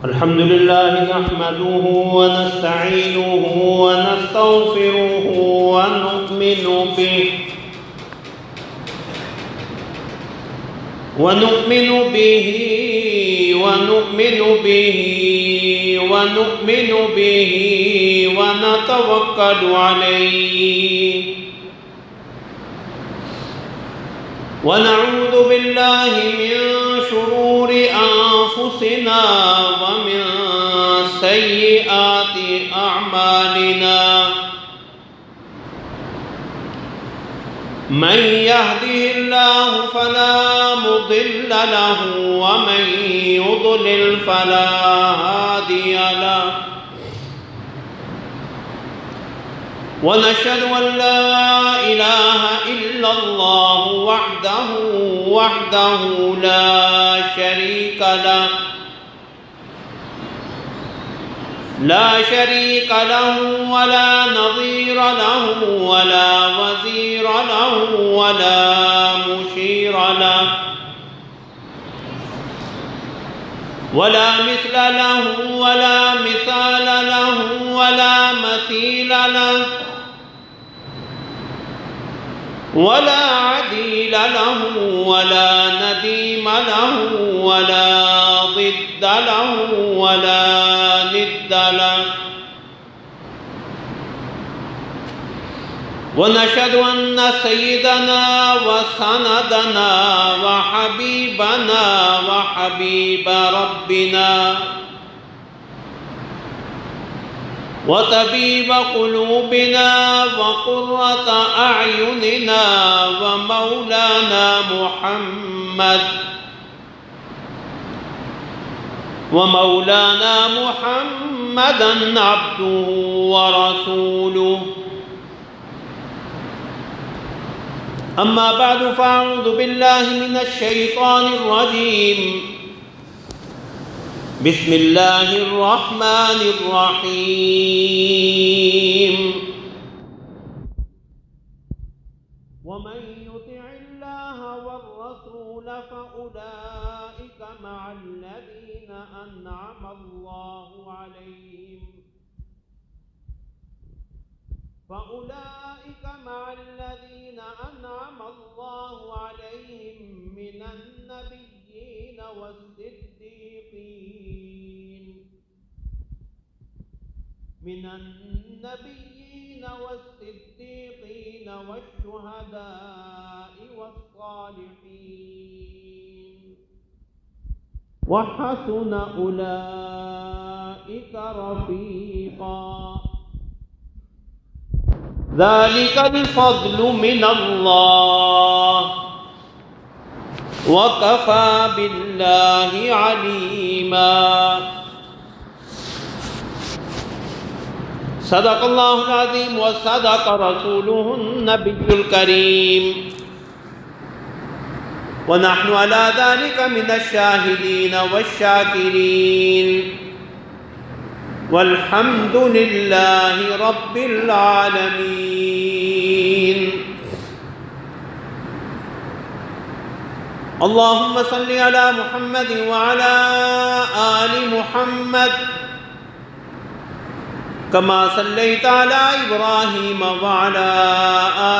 الحمد لله نحمده ونستعينه ونستغفره ونؤمن به ونتوكل عليه ونعوذ بالله من شرور أنفسنا ومن سيئات أعمالنا من يهده الله فلا مضل له ومن يضلل فلا هادي له ونشهد أن لا إله إلا الله وحده لا شريك له ولا نظير له ولا وزير له ولا مشير له ولا مثل له ولا مثال له ولا مثيل له ولا عديل له ولا نديم له ولا ضد له ولا ند له ونشهد أن سيدنا وسندنا وحبيبنا وحبيب ربنا وطبيب قلوبنا وقرة أعيننا ومولانا محمدا عبده ورسوله أما بعد فأعوذ بالله من الشيطان الرجيم بسم الله الرحمن الرحيم ومن يطع الله والرسول فأولئك مع الذين أنعم الله عليهم من النبيين والصديقين والشهداء والصالحين وحسن أولئك رفيقا ذلك الفضل من الله وكفى بالله عليما صدق الله العظيم وصدق رسوله النبي الكريم ونحن على ذلك من الشاهدين والشاكرين والحمد لله رب العالمين اللهم صل على محمد وعلى آل محمد كما صليت على إبراهيم وعلى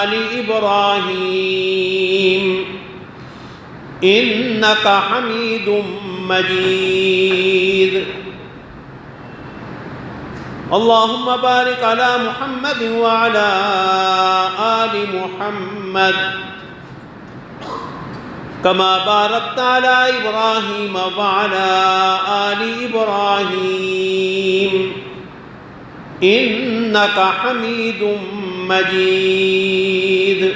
آل إبراهيم إنك حميد مجيد اللهم بارك على محمد وعلى آل محمد كما باركت على إبراهيم وعلى آل إبراهيم إنك حميد مجيد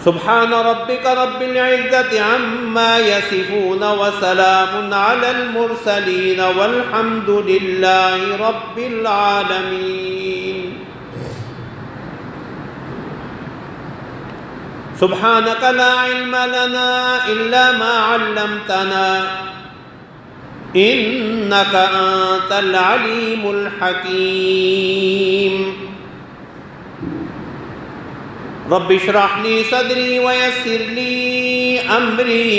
سبحان ربك رب العزة عما يصفون وسلام على المرسلين والحمد لله رب العالمين سبحانك لا علم لنا إلا ما علمتنا إنك أنت العليم الحكيم رب اشرح لي صدري ويسر لي أمري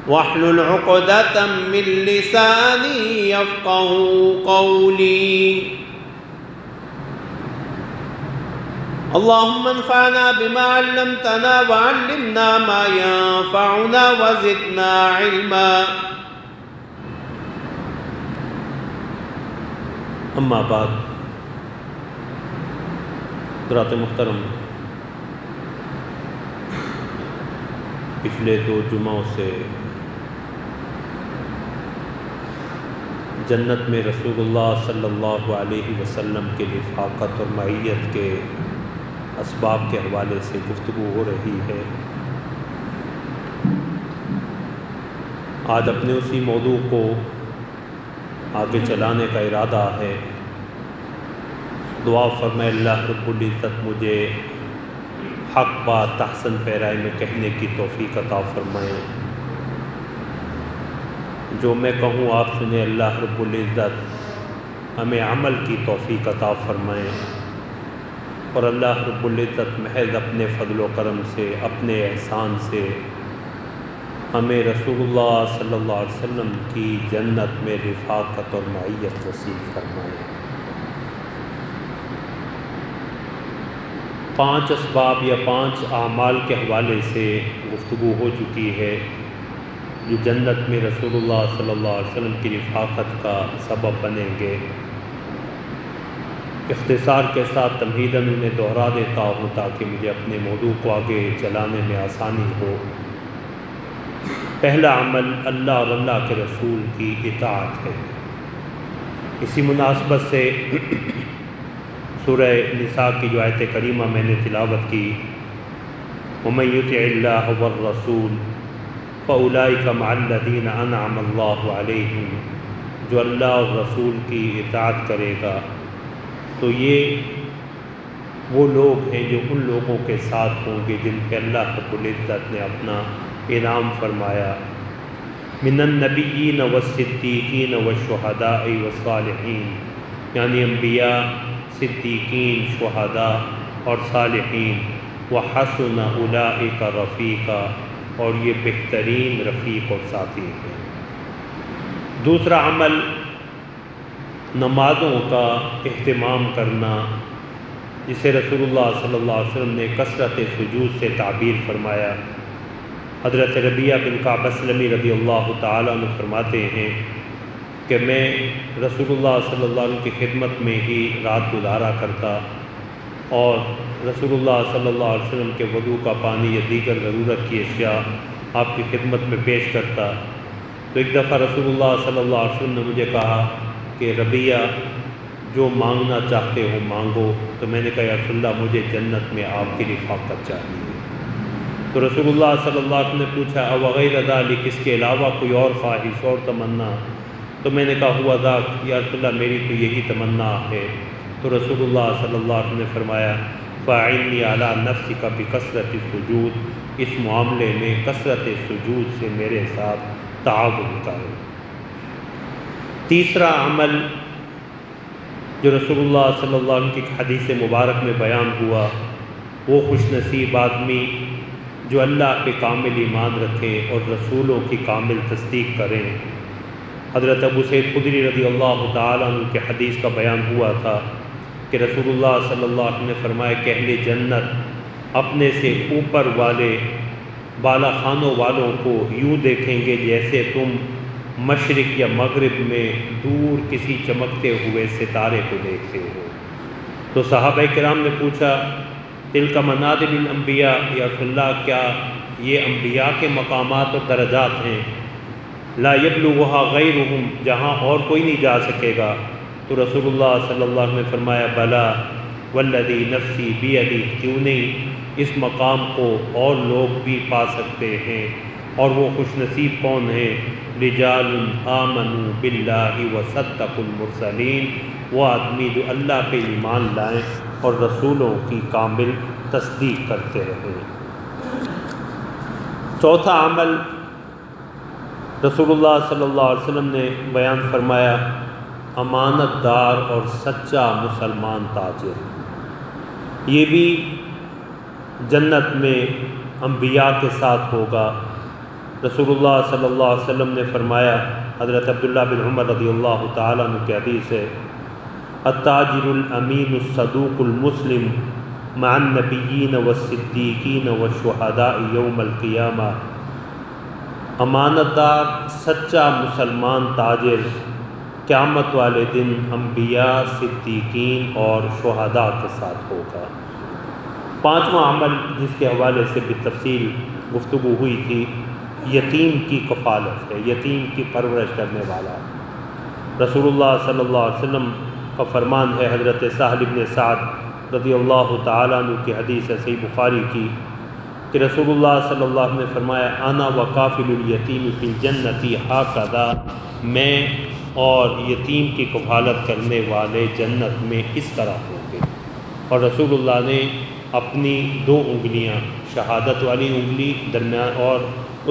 واحلل عقدة من لساني يفقهوا قولي اللهم انفعنا بما علمتنا وعلمنا ما ينفعنا وزدنا علما. اما بعد، حضرات محترم، پچھلے 2 جمعوں سے جنت میں رسول اللہ صلی اللہ علیہ وسلم کے رفاقت اور معیت کے اسباب کے حوالے سے گفتگو ہو رہی ہے. آج اپنے اسی موضوع کو آگے چلانے کا ارادہ ہے. دعا فرمائے اللہ رب العزت مجھے حق بات احسن پیرائی میں کہنے کی توفیق عطا فرمائے. جو میں کہوں آپ سنیں، اللہ رب العزت ہمیں عمل کی توفیق عطا فرمائے. اور اللہ رب العزت محض اپنے فضل و کرم سے، اپنے احسان سے ہمیں رسول اللہ صلی اللہ علیہ وسلم کی جنت میں رفاقت اور معیت نصیب فرمائے. 5 اسباب یا 5 اعمال کے حوالے سے گفتگو ہو چکی ہے جو جنت میں رسول اللہ صلی اللہ علیہ وسلم کی رفاقت کا سبب بنیں گے. اختصار کے ساتھ تمہیداً انہیں دہرا دیتا ہوں تاکہ مجھے اپنے موضوع کو آگے چلانے میں آسانی ہو. پہلا عمل اللہ اور اللہ کے رسول کی اطاعت ہے. اسی مناسبت سے سورہ نساء کی جو آیت کریمہ میں نے تلاوت کی، وَمَن يُطِعِ اللَّهَ وَالرَّسُولَ فَأُولَٰئِكَ مَعَ الَّذِينَ أَنْعَمَ اللَّهُ عَلَيْهِمْ، جو اللہ اور رسول کی اطاعت کرے گا تو یہ وہ لوگ ہیں جو ان لوگوں کے ساتھ ہوں گے جن پہ اللہ رب العزت نے اپنا انعام فرمایا. من النبیین والصدیقین والشہداء والصالحین، یعنی انبیاء، صدیقین، شہداء اور صالحین. وحسن اولئک رفیقا، اور یہ بہترین رفیق اور ساتھی ہیں. دوسرا عمل نمازوں کا اہتمام کرنا، جسے رسول اللہ صلی اللہ علیہ وسلم نے کثرت سجود سے تعبیر فرمایا. حضرت ربیعہ بن کعب اسلمی رضی اللہ تعالیٰ عنہ فرماتے ہیں کہ میں رسول اللہ صلی اللہ علیہ وسلم کی خدمت میں ہی رات گزارا کرتا اور رسول اللہ صلی اللہ علیہ وسلم کے وضو کا پانی یا دیگر ضرورت کی اشیاء آپ کی خدمت میں پیش کرتا. تو ایک دفعہ رسول اللہ صلی اللہ علیہ وسلم نے مجھے کہا کہ ربیعہ، جو مانگنا چاہتے ہو مانگو. تو میں نے کہا یا رسول اللہ مجھے جنت میں آپ کی رفاقت چاہیے. تو رسول اللہ صلی اللہ علیہ وسلم نے پوچھا وغیر ذالک، اس کے علاوہ کوئی اور خواہش اور تمنا؟ تو میں نے کہا ہوا ذاک یا رسول اللہ میری تو یہی تمنا ہے. تو رسول اللہ صلی اللہ علیہ وسلم نے فرمایا فاعنی علی نفسک بکثرت السجود، اس معاملے میں کثرت سجود سے میرے ساتھ تعاون کرو. تیسرا عمل جو رسول اللہ صلی اللہ علیہ وسلم کی حدیث مبارک میں بیان ہوا، وہ خوش نصیب آدمی جو اللہ پہ کامل ایمان رکھے اور رسولوں کی کامل تصدیق کریں. حضرت ابو سعید خدری رضی اللہ تعالیٰ عنہ کے حدیث کا بیان ہوا تھا کہ رسول اللہ صلی اللہ علیہ وسلم نے فرمایا کہ اہل جنت اپنے سے اوپر والے بالا خانوں والوں کو یوں دیکھیں گے جیسے تم مشرق یا مغرب میں دور کسی چمکتے ہوئے ستارے کو دیکھتے ہو. تو صحابہ کرام نے پوچھا تلک منازل الانبیاء، یا رسول اللہ کیا یہ انبیاء کے مقامات اور درجات ہیں؟ لا یبلغھا غیرہم، جہاں اور کوئی نہیں جا سکے گا. تو رسول اللہ صلی اللہ علیہ وسلم نے فرمایا بلا والذی نفسی بیدی، کیوں نہیں، اس مقام کو اور لوگ بھی پا سکتے ہیں. اور وہ خوش نصیب کون ہیں؟ رجال آمنوا باللہ وصدقوا المرسلین، وہ آدمی جو اللہ پہ ایمان لائیں اور رسولوں کی کامل تصدیق کرتے رہیں. چوتھا عمل رسول اللہ صلی اللہ علیہ وسلم نے بیان فرمایا امانت دار اور سچا مسلمان تاجر. یہ بھی جنت میں انبیاء کے ساتھ ہوگا۔ رسول اللہ صلی اللہ علیہ وسلم نے فرمایا، حضرت عبداللہ بن عمر رضی اللہ تعالیٰ عنہ کی حدیث ہے، التاجر الامین الصدوق المسلم مع النبیین والصدیقین والشہداء یوم القیامہ، امانت دار سچا مسلمان تاجر قیامت والے دن انبیاء، صدیقین اور شہداء کے ساتھ ہوگا۔ پانچواں عمل جس کے حوالے سے بھی تفصیل گفتگو ہوئی تھی، یتیم کی کفالت ہے، یتیم کی پرورش کرنے والا۔ رسول اللہ صلی اللہ علیہ وسلم کا فرمان ہے، حضرت سہل بن سعد رضی اللہ تعالیٰ عنہ کی حدیث ہے صحیح بخاری کی، کہ رسول اللہ صلی اللہ علیہ وسلم نے فرمایا، انا وکافل الیتیم فی الجنۃ ھکذا، میں اور یتیم کی کفالت کرنے والے جنت میں اس طرح ہوں گے۔ اور رسول اللہ نے اپنی دو انگلیاں، شہادت والی انگلی درمیان اور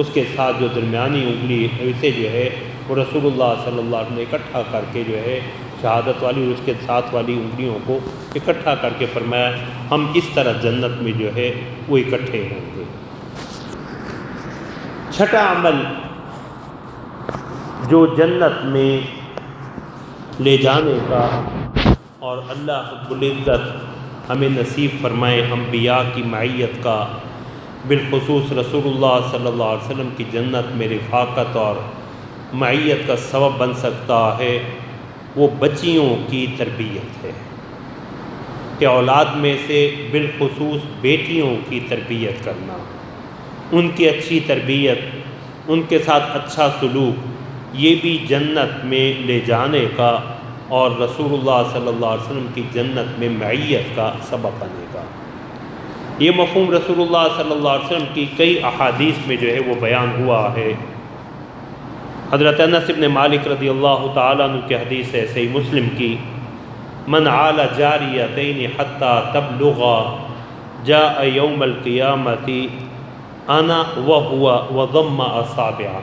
اس کے ساتھ جو درمیانی انگلی اسے جو ہے وہ رسول اللہ صلی اللہ علیہ وسلم نے اکٹھا کر کے جو ہے شہادت والی اور اس کے ساتھ والی انگلیوں کو اکٹھا کر کے فرمایا، ہم اس طرح جنت میں جو ہے وہ اکٹھے ہوں گے۔ چھٹا عمل جو جنت میں لے جانے کا اور اللہ رب العزت ہمیں نصیب فرمائے انبیاء کی معیت کا، بالخصوص رسول اللہ صلی اللہ علیہ وسلم کی جنت میں رفاقت اور معیت کا سبب بن سکتا ہے، وہ بچیوں کی تربیت ہے، کہ اولاد میں سے بالخصوص بیٹیوں کی تربیت کرنا، ان کی اچھی تربیت، ان کے ساتھ اچھا سلوک، یہ بھی جنت میں لے جانے کا اور رسول اللہ صلی اللہ علیہ وسلم کی جنت میں معیت کا سبب بنے گا۔ یہ مفہوم رسول اللہ صلی اللہ علیہ وسلم کی کئی احادیث میں جو ہے وہ بیان ہوا ہے۔ حضرت انس بن مالک رضی اللہ تعالیٰ عنہ کی حدیث ہے صحیح مسلم کی، من عال جاریتین حتی تبلغا جاء یوم القیامت انا وہو وضم اصابعہ،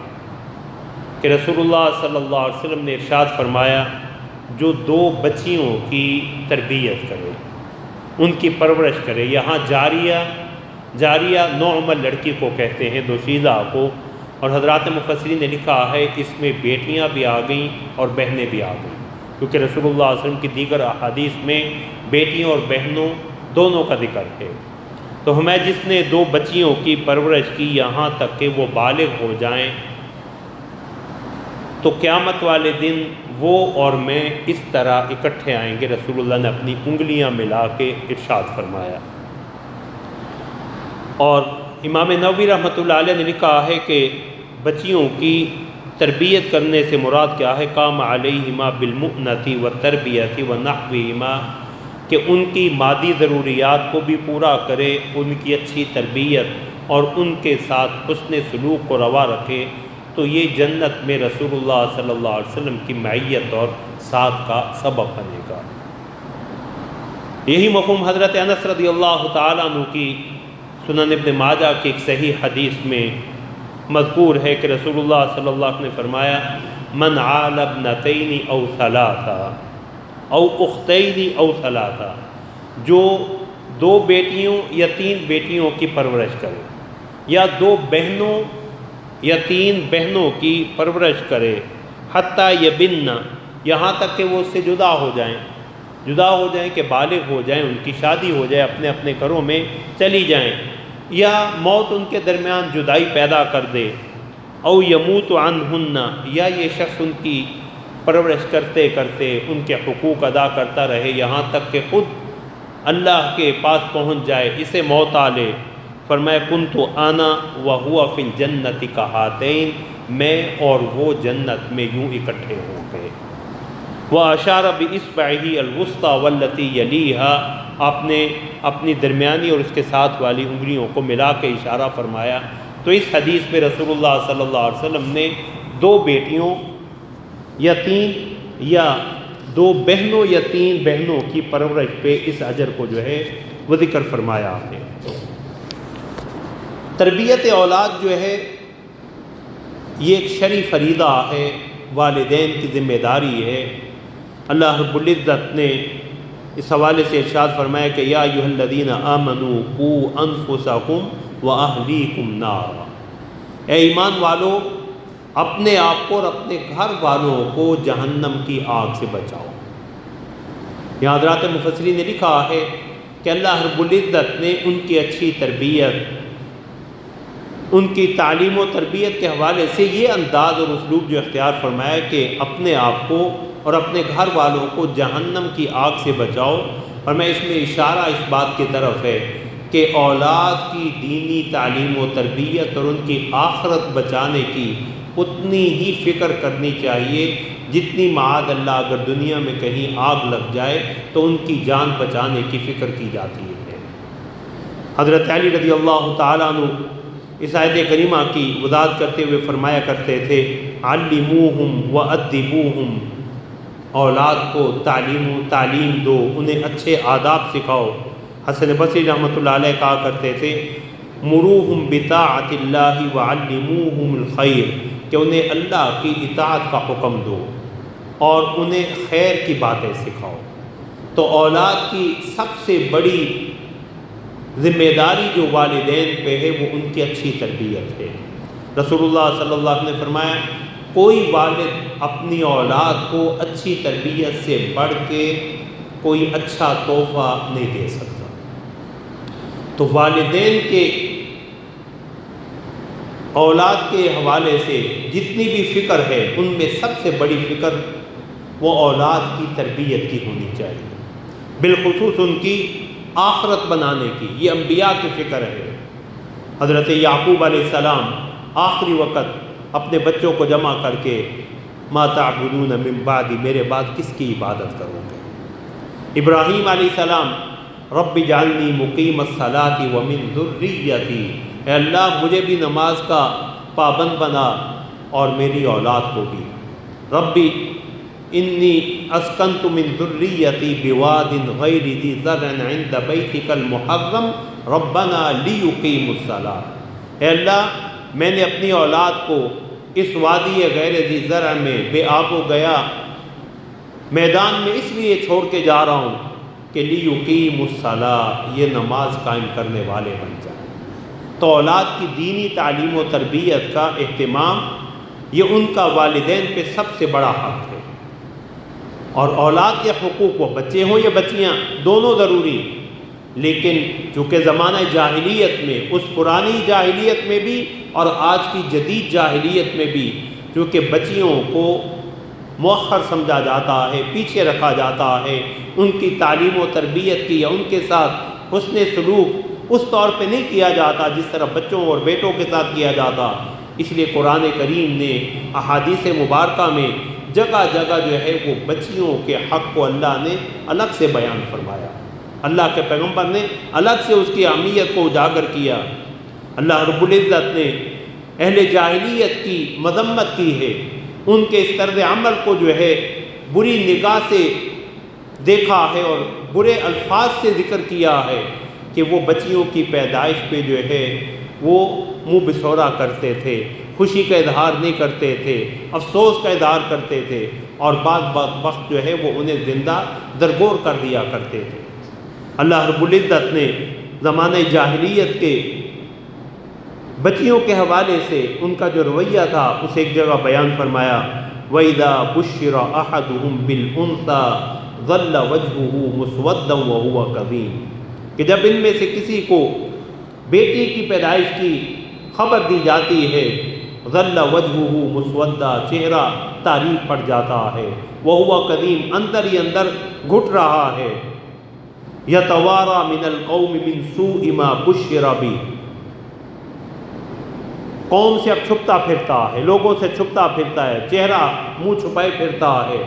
کہ رسول اللہ صلی اللہ علیہ وسلم نے ارشاد فرمایا، جو دو بچیوں کی تربیت کرے، ان کی پرورش کرے، یہاں جاریہ نوعمل لڑکی کو کہتے ہیں، دوشیزہ کو، اور حضرات مفسرین نے لکھا ہے اس میں بیٹیاں بھی آ گئیں اور بہنیں بھی آ گئیں، کیونکہ رسول اللہ علیہ وسلم کی دیگر احادیث میں بیٹیوں اور بہنوں دونوں کا ذکر ہے۔ تو ہمیں جس نے دو بچیوں کی پرورش کی یہاں تک کہ وہ بالغ ہو جائیں، تو قیامت والے دن وہ اور میں اس طرح اکٹھے آئیں گے، رسول اللہ نے اپنی انگلیاں ملا کے ارشاد فرمایا۔ اور امام نووی رحمۃ اللہ علیہ نے لکھا ہے کہ بچیوں کی تربیت کرنے سے مراد کیا ہے، قام علیہما بالمؤنۃ والتربیۃ ونحوہما، کہ ان کی مادی ضروریات کو بھی پورا کرے، ان کی اچھی تربیت اور ان کے ساتھ حسن سلوک کو روا رکھے، تو یہ جنت میں رسول اللہ صلی اللہ علیہ وسلم کی معیت اور ساتھ کا سبب بنے گا۔ یہی مفہوم حضرت انس رضی اللہ تعالیٰ عنہ کی سنن ابن ماجہ کی ایک صحیح حدیث میں مذکور ہے کہ رسول اللہ صلی اللہ علیہ وسلم نے فرمایا، من عال ابنتین او ثلاثا او اختین او ثلاثا، جو دو بیٹیوں یا تین بیٹیوں کی پرورش کرے، یا دو بہنوں یا تین بہنوں کی پرورش کرے، حتیٰ یبن، یہاں تک کہ وہ اس سے جدا ہو جائیں کہ بالغ ہو جائیں، ان کی شادی ہو جائے، اپنے اپنے گھروں میں چلی جائیں، یا موت ان کے درمیان جدائی پیدا کر دے، او یموت عنہن، یا یہ شخص ان کی پرورش کرتے کرتے ان کے حقوق ادا کرتا رہے یہاں تک کہ خود اللہ کے پاس پہنچ جائے، اسے موت آ لے۔ فرمایا کنت انا وہو فی الجنۃ کہاتین، میں اور وہ جنت میں یوں اکٹھے ہوں گے۔ واشار باصبعہ الوسطی والتی یلیہا، آپ نے اپنی درمیانی اور اس کے ساتھ والی انگلیوں کو ملا کے اشارہ فرمایا۔ تو اس حدیث میں رسول اللہ صلی اللہ علیہ وسلم نے دو بیٹیوں یا تین یا دو بہنوں یا تین بہنوں کی پرورش پہ اس اجر کو جو ہے وہ ذکر فرمایا آپ نے۔ تربیت اولاد جو ہے یہ ایک شرعی فریضہ ہے، والدین کی ذمہ داری ہے۔ اللہ رب العزت نے اس حوالے سے ارشاد فرمایا کہ یا ایھا الذین آمنوا قوا انفسکم واہلیکم نارا، اے ایمان والو اپنے آپ کو اور اپنے گھر والوں کو جہنم کی آگ سے بچاؤ۔ یہاں حضرات مفسرین نے لکھا ہے کہ اللہ رب العزت نے ان کی اچھی تربیت، ان کی تعلیم و تربیت کے حوالے سے یہ انداز اور اسلوب جو اختیار فرمایا کہ اپنے آپ کو اور اپنے گھر والوں کو جہنم کی آگ سے بچاؤ۔ اور میں اس میں اشارہ اس بات کی طرف ہے کہ اولاد کی دینی تعلیم و تربیت اور ان کی آخرت بچانے کی اتنی ہی فکر کرنی چاہیے جتنی معاذ اللہ اگر دنیا میں کہیں آگ لگ جائے تو ان کی جان بچانے کی فکر کی جاتی ہے۔ حضرت علی رضی اللہ تعالیٰ عنہ اس آیت کریمہ کی وضاحت کرتے ہوئے فرمایا کرتے تھے علموہم وادبوہم، اولاد کو تعلیم دو، انہیں اچھے آداب سکھاؤ۔ حسن بصری رحمۃ اللہ علیہ کہا کرتے تھے مروہم بطاعت اللہ وعلموہم الخیر، کہ انہیں اللہ کی اطاعت کا حکم دو اور انہیں خیر کی باتیں سکھاؤ۔ تو اولاد کی سب سے بڑی ذمہ داری جو والدین پہ ہے وہ ان کی اچھی تربیت ہے۔ رسول اللہ صلی اللہ علیہ وسلم نے فرمایا کوئی والد اپنی اولاد کو اچھی تربیت سے بڑھ کے کوئی اچھا تحفہ نہیں دے سکتا۔ تو والدین کے اولاد کے حوالے سے جتنی بھی فکر ہے ان میں سب سے بڑی فکر وہ اولاد کی تربیت کی ہونی چاہیے، بالخصوص ان کی آخرت بنانے کی۔ یہ انبیاء کی فکر ہے۔ حضرت یعقوب علیہ السلام آخری وقت اپنے بچوں کو جمع کر کے ما تعبدون من بعدی، میرے بعد کس کی عبادت کرو گے؟ ابراہیم علیہ السلام رب اجعلنی مقیم الصلاۃ ومن ذریتی، اے اللہ مجھے بھی نماز کا پابند بنا اور میری اولاد کو بھی۔ ربی انی اسکنت من ذریتی بواد غیر ذی زرع عند بیتک المحرم ربنا لیقیموا الصلاۃ، اے اللہ میں نے اپنی اولاد کو اس وادی غیر ذی زرع میں بے آب و گیا میدان میں اس لیے چھوڑ کے جا رہا ہوں کہ لیقیموا الصلاۃ، یہ نماز قائم کرنے والے بن جائیں۔ تو اولاد کی دینی تعلیم و تربیت کا اہتمام یہ ان کا والدین پہ سب سے بڑا حق ہے۔ اور اولاد کے حقوق، وہ بچے ہوں یا بچیاں، دونوں ضروری، لیکن چونکہ زمانہ جاہلیت میں، اس پرانی جاہلیت میں بھی اور آج کی جدید جاہلیت میں بھی، چونکہ بچیوں کو مؤخر سمجھا جاتا ہے، پیچھے رکھا جاتا ہے، ان کی تعلیم و تربیت کی یا ان کے ساتھ حسن سلوک اس طور پہ نہیں کیا جاتا جس طرح بچوں اور بیٹوں کے ساتھ کیا جاتا۔ اس لیے قرآن کریم نے احادیث مبارکہ میں جگہ جگہ جو ہے وہ بچیوں کے حق کو اللہ نے الگ سے بیان فرمایا، اللہ کے پیغمبر نے الگ سے اس کی اہمیت کو اجاگر کیا۔ اللہ رب العزت نے اہل جاہلیت کی مذمت کی ہے، ان کے اس طرز عمل کو جو ہے بری نگاہ سے دیکھا ہے اور برے الفاظ سے ذکر کیا ہے کہ وہ بچیوں کی پیدائش پہ جو ہے وہ منہ بسورا کرتے تھے، خوشی کا اظہار نہیں کرتے تھے، افسوس کا اظہار کرتے تھے، اور بعد وقت جو ہے وہ انہیں زندہ درگور کر دیا کرتے تھے۔ اللہ رب العزت نے زمانہ جاہلیت کے بچیوں کے حوالے سے ان کا جو رویہ تھا اسے ایک جگہ بیان فرمایا وَإِذَا بُشِّرَ أَحَدُهُمْ بِالْأُنثَىٰ ظَلَّ وَجْهُهُ مُسْوَدًّا وَهُوَ كَظِيمٌ، کہ جب ان میں سے کسی کو بیٹی کی پیدائش کی خبر دی جاتی ہے ظَلَّ وَجْهُهُ مُسْوَدًّا، چہرہ تاریک پڑ جاتا ہے، وَهُوَ كَظِيمٌ، اندر ہی اندر گھٹ رہا ہے، يَتَوَارَىٰ مِنَ الْقَوْمِ مِنْ سُوءِ مَا بُشِّرَ بِهِ، قوم سے اب چھپتا پھرتا ہے، لوگوں سے چھپتا پھرتا ہے، چہرہ منہ چھپائے پھرتا ہے،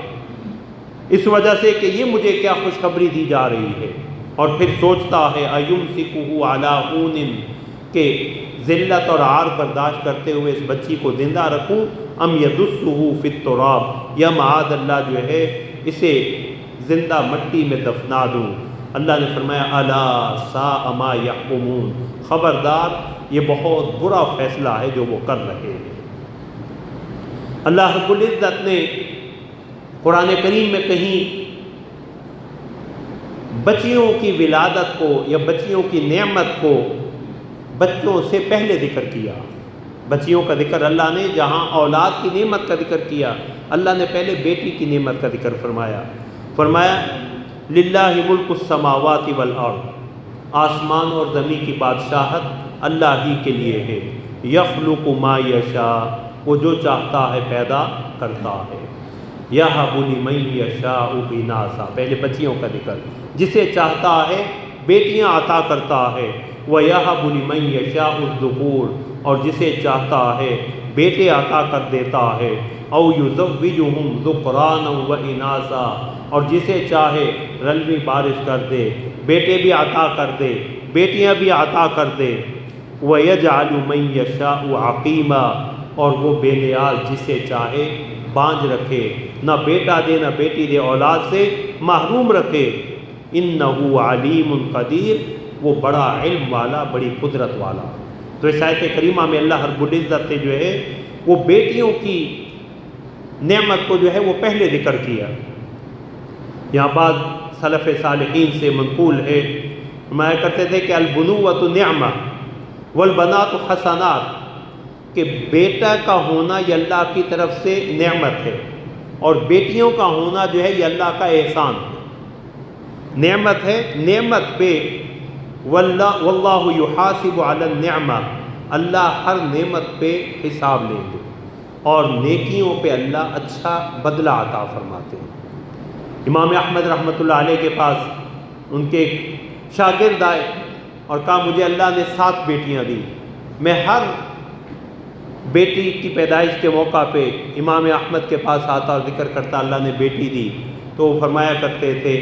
اس وجہ سے کہ یہ مجھے کیا خوشخبری دی جا رہی ہے، اور پھر سوچتا ہے أَيُمْسِكُهُ عَلَىٰ هُونٍ، کہ ذلت اور عار برداشت کرتے ہوئے اس بچی کو زندہ رکھوں، أَمْ يَدُسُّهُ فِي التُّرَابِ، یا معاذ اللہ جو ہے اسے زندہ مٹی میں دفنا دوں۔ اللہ نے فرمایا أَلَا سَاءَ مَا يَحْكُمُونَ، خبردار یہ بہت برا فیصلہ ہے جو وہ کر رہے ہیں۔ اللہ رب العزت نے قرآن کریم میں کہیں بچیوں کی ولادت کو یا بچیوں کی نعمت کو بچوں سے پہلے ذکر کیا۔ بچیوں کا ذکر اللہ نے جہاں اولاد کی نعمت کا ذکر کیا، اللہ نے پہلے بیٹی کی نعمت کا ذکر فرمایا۔ فرمایا للہ ملک السماوات والارض، آسمان اور زمین کی بادشاہت اللہ ہی کے لیے ہے۔ یخلق ما یشاء، وہ جو چاہتا ہے پیدا کرتا ہے۔ یہب لمن یشاء اناثا، پہلے بچیوں کا ذکر، جسے چاہتا ہے بیٹیاں عطا کرتا ہے۔ وَيَهَبُ لِمَن يَشَاءُ الذُّكُورَ، اور جسے چاہتا ہے بیٹے عطا کر دیتا ہے۔ أَوْ يُزَوِّجُهُمْ ذُكْرَانًا وَإِنَاثًا، اور جسے چاہے رلوی بارش کر دے، بیٹے بھی عطا کر دے بیٹیاں بھی عطا کر دے۔ وَيَجْعَلُ مَن يَشَاءُ عَقِيمًا، اور وہ بے نیاز جسے چاہے بانجھ رکھے، نہ بیٹا دے نہ بیٹی دے، اولاد سے محروم رکھے۔ إِنَّهُ عَلِيمٌ قَدِيرٌ، وہ بڑا علم والا، بڑی قدرت والا۔ تو اس آیت کریمہ میں اللہ رب العزت نے جو ہے وہ بیٹیوں کی نعمت کو جو ہے وہ پہلے ذکر کیا۔ یہاں بعض سلف صالحین سے منقول ہے، فرمایا کرتے تھے کہ البنوۃ نعمہ والبنات حسنات، کہ بیٹا کا ہونا یہ اللہ کی طرف سے نعمت ہے، اور بیٹیوں کا ہونا جو ہے یہ اللہ کا احسان نعمت ہے۔ نعمت پہ واللہ یحاسب علی النعمہ، اللہ ہر نعمت پہ حساب لیں گے، اور نیکیوں پہ اللہ اچھا بدلہ عطا فرماتے ہیں۔ امام احمد رحمۃ اللہ علیہ کے پاس ان کے ایک شاگرد آئے اور کہا مجھے اللہ نے 7 بیٹیاں دی، میں ہر بیٹی کی پیدائش کے موقع پہ امام احمد کے پاس آتا اور ذکر کرتا اللہ نے بیٹی دی، تو وہ فرمایا کرتے تھے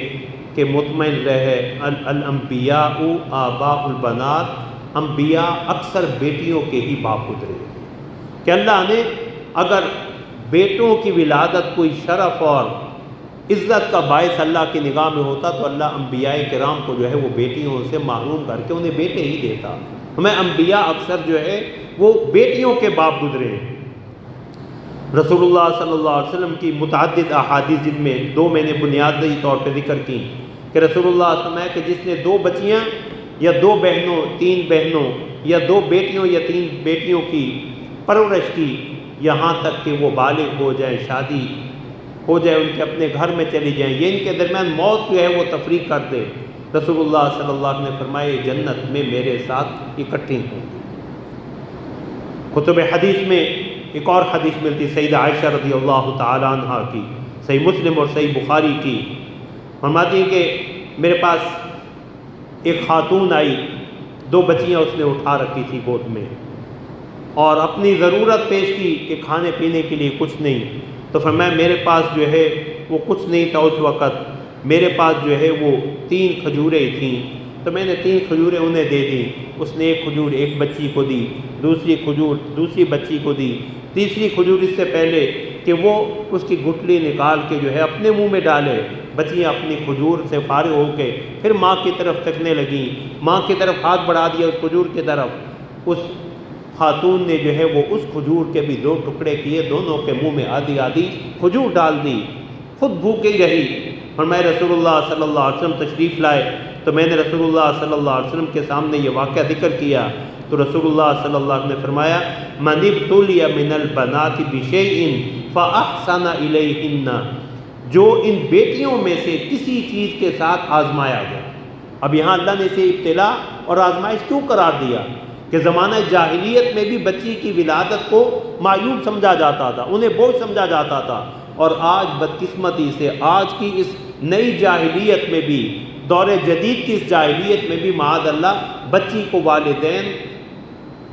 کہ مطمئن رہے الانبیاء آباء البنات، انبیاء اکثر بیٹیوں کے ہی باپ گزرے، کہ اللہ نے اگر بیٹوں کی ولادت کوئی شرف اور عزت کا باعث اللہ کی نگاہ میں ہوتا تو اللہ انبیاء کرام کو جو ہے وہ بیٹیوں سے محروم کر کے انہیں بیٹے ہی دیتا۔ ہمیں انبیاء اکثر جو ہے وہ بیٹیوں کے باپ گزرے ہیں۔ رسول اللہ صلی اللہ علیہ وسلم کی متعدد احادیث، جن میں 2 میں نے بنیادی طور پہ ذکر کی، کہ رسول اللہ صلی اللہ علیہ وسلم کہ جس نے 2 بچیاں یا 2 بہنوں 3 بہنوں یا 2 بیٹیوں یا 3 بیٹیوں کی پرورش کی، یہاں تک کہ وہ بالغ ہو جائیں، شادی ہو جائے، ان کے اپنے گھر میں چلی جائیں، یہ ان کے درمیان موت جو ہے وہ تفریق کر دے، رسول اللہ صلی اللہ علیہ وسلم نے فرمایا جنت میں میرے ساتھ اکٹھی ہوں گی۔ کتب حدیث میں ایک اور حدیث ملتی سیدہ عائشہ رضی اللہ تعالی عنہ کی، صحیح مسلم اور صحیح بخاری کی، فرماتی ہیں کہ میرے پاس ایک خاتون آئی، 2 بچیاں اس نے اٹھا رکھی تھی گود میں، اور اپنی ضرورت پیش کی کہ کھانے پینے کے لیے کچھ نہیں، تو فرمایا میرے پاس جو ہے وہ کچھ نہیں تھا اس وقت، میرے پاس جو ہے وہ 3 کھجوریں تھیں، تو میں نے 3 کھجوریں انہیں دے دیں، اس نے 1 کھجور ایک بچی کو دی، دوسری کھجور دوسری بچی کو دی، تیسری کھجور اس سے پہلے کہ وہ اس کی گٹلی نکال کے جو ہے اپنے منہ میں ڈالے، بچیاں اپنی کھجور سے فارغ ہو کے پھر ماں کی طرف تکنے لگیں، ماں کی طرف ہاتھ بڑھا دیا اس کھجور کی طرف، اس خاتون نے جو ہے وہ اس کھجور کے بھی 2 ٹکڑے کیے، دونوں کے منہ میں آدھی آدھی کھجور ڈال دی، خود بھوکی رہی۔ فرمایا رسول اللہ صلی اللہ علیہ وسلم تشریف لائے تو میں نے رسول اللہ صلی اللہ علیہ وسلم کے سامنے یہ واقعہ ذکر کیا، تو رسول اللہ صلی اللہ علیہ وسلم نے فرمایا من ابتلی من البنات بشیء فاحسن الیہن، جو ان بیٹیوں میں سے کسی چیز کے ساتھ آزمایا گیا۔ اب یہاں اللہ نے اسے ابتلا اور آزمائش کیوں قرار دیا؟ کہ زمانہ جاہلیت میں بھی بچی کی ولادت کو معیوب سمجھا جاتا تھا، انہیں بوجھ سمجھا جاتا تھا، اور آج بدقسمتی سے آج کی اس نئی جاہلیت میں بھی، دور جدید کی اس جاہلیت میں بھی معاذ اللہ بچی کو والدین،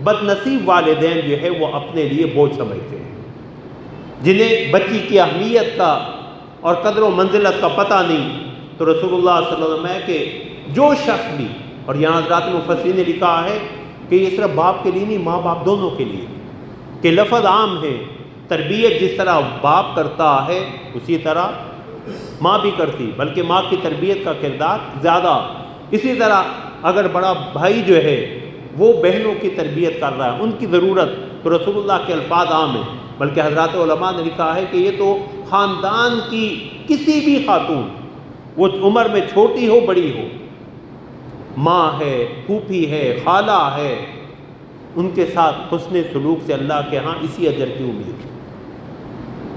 بد نصیب والدین جو ہے وہ اپنے لیے بوجھ سمجھتے ہیں، جنہیں بچی کی اہمیت کا اور قدر و منزلت کا پتہ نہیں۔ تو رسول اللہ صلی اللہ علیہ وسلم ہے کہ جو شخص بھی، اور یہاں حضرات مفسرین نے لکھا ہے کہ یہ صرف باپ کے لیے نہیں، ماں باپ دونوں کے لیے، کہ لفظ عام ہے، تربیت جس طرح باپ کرتا ہے اسی طرح ماں بھی کرتی، بلکہ ماں کی تربیت کا کردار زیادہ۔ اسی طرح اگر بڑا بھائی جو ہے وہ بہنوں کی تربیت کر رہا ہے، ان کی ضرورت، تو رسول اللہ کے الفاظ عام ہیں، بلکہ حضرات علماء نے لکھا ہے کہ یہ تو خاندان کی کسی بھی خاتون، وہ عمر میں چھوٹی ہو بڑی ہو، ماں ہے، پھوپھی ہے، خالہ ہے، ان کے ساتھ حسن سلوک سے اللہ کے ہاں اسی اجر کی امید ہے۔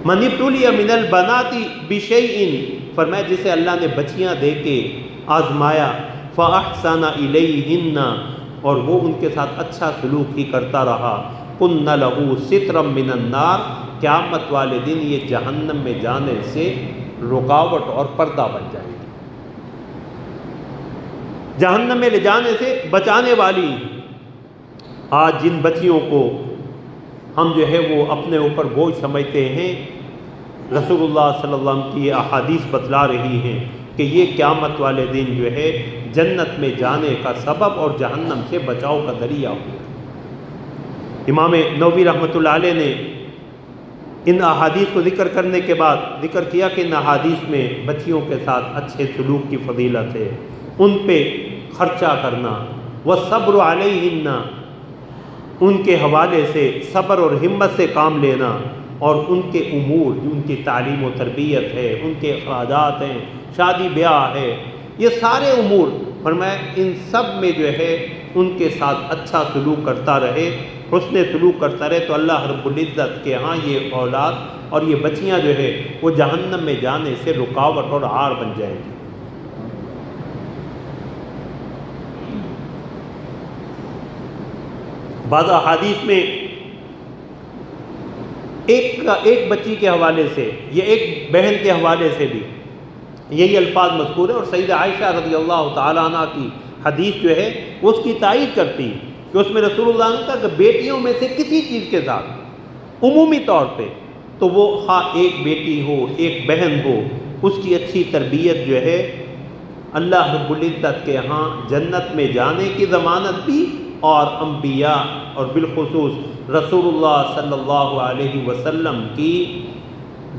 من ابتلی من البنات بشیء، فرمایا جسے اللہ نے بچیاں دے کے آزمایا، فاحسن الیہن، اور وہ ان کے ساتھ اچھا سلوک ہی کرتا رہا، کن لہ سترا من النار، قیامت والے دن یہ جہنم میں جانے سے رکاوٹ اور پردہ بن جائے گی، جہنم میں لے جانے سے بچانے والی۔ آج جن بچیوں کو ہم جو ہے وہ اپنے اوپر بوجھ سمجھتے ہیں، رسول اللہ صلی اللہ علیہ وسلم کی یہ احادیث بتلا رہی ہیں کہ یہ قیامت والے دن جو ہے جنت میں جانے کا سبب اور جہنم سے بچاؤ کا ذریعہ ہو۔ امام نووی رحمۃ اللہ علیہ نے ان احادیث کو ذکر کرنے کے بعد ذکر کیا کہ ان احادیث میں بچیوں کے ساتھ اچھے سلوک کی فضیلت ہے، ان پہ خرچہ کرنا، والصبر علیہن، ان کے حوالے سے صبر اور ہمت سے کام لینا، اور ان کے امور جو ان کی تعلیم و تربیت ہے، ان کے اخراجات ہیں، شادی بیاہ ہے، یہ سارے امور فرمایا ان سب میں جو ہے ان کے ساتھ اچھا سلوک کرتا رہے، حسن سلوک کرتا رہے، تو اللہ رب العزت کے ہاں یہ اولاد اور یہ بچیاں جو ہے وہ جہنم میں جانے سے رکاوٹ اور عار بن جائیں گی۔ بعض احادیث میں ایک بچی کے حوالے سے یا ایک بہن کے حوالے سے بھی یہی الفاظ مذکور ہیں، اور سیدہ عائشہ رضی اللہ تعالیٰ عنہ کی حدیث جو ہے وہ اس کی تائید کرتی ہے کہ اس میں رسول اللہ نے کہا کہ بیٹیوں میں سے کسی چیز کے ساتھ عمومی طور پہ تو وہ خواہ ایک بیٹی ہو ایک بہن ہو، اس کی اچھی تربیت جو ہے اللہ رب العزت کے ہاں جنت میں جانے کی ضمانت بھی، اور انبیاء اور بالخصوص رسول اللہ صلی اللہ علیہ وسلم کی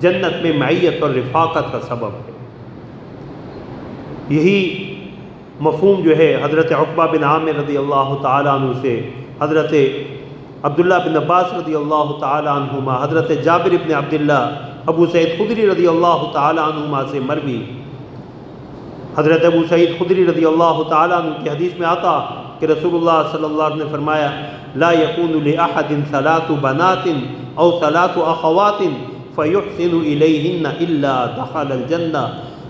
جنت میں معیت اور رفاقت کا سبب ہے۔ یہی مفہوم جو ہے حضرت عقبہ بن عامر رضی اللہ تعالیٰ عنہ سے، حضرت عبداللہ بن عباس رضی اللہ تعالیٰ عنہما، حضرت جابر بن عبداللہ، ابو سعید خدری رضی اللہ تعالیٰ عنہما سے مروی، حضرت ابو سعید خدری رضی اللہ تعالیٰ عنہ کی حدیث میں آتا کہ رسول اللہ صلی اللہ علیہ وسلم نے فرمایا لا یکون لأحد ثلاث بنات او ثلاث اخوات فیحسن الیہن الا دخل الجنہ،